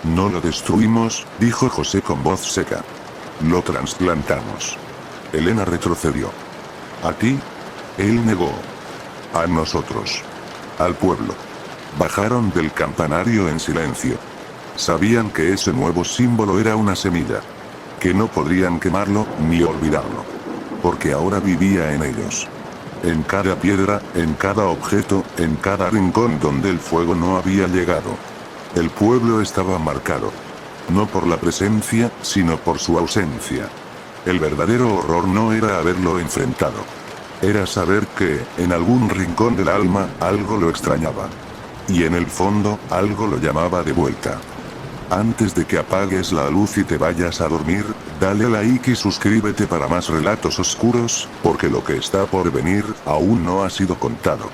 No lo destruimos, dijo José con voz seca. Lo trasplantamos. Elena retrocedió. ¿A ti? Él negó. A nosotros. Al pueblo. Bajaron del campanario en silencio. Sabían que ese nuevo símbolo era una semilla. Que no podrían quemarlo, ni olvidarlo. Porque ahora vivía en ellos. En cada piedra, en cada objeto, en cada rincón donde el fuego no había llegado. El pueblo estaba marcado. No por la presencia, sino por su ausencia. El verdadero horror no era haberlo enfrentado. Era saber que, en algún rincón del alma, algo lo extrañaba. Y en el fondo, algo lo llamaba de vuelta. Antes de que apagues la luz y te vayas a dormir, dale like y suscríbete para más relatos oscuros, porque lo que está por venir, aún no ha sido contado.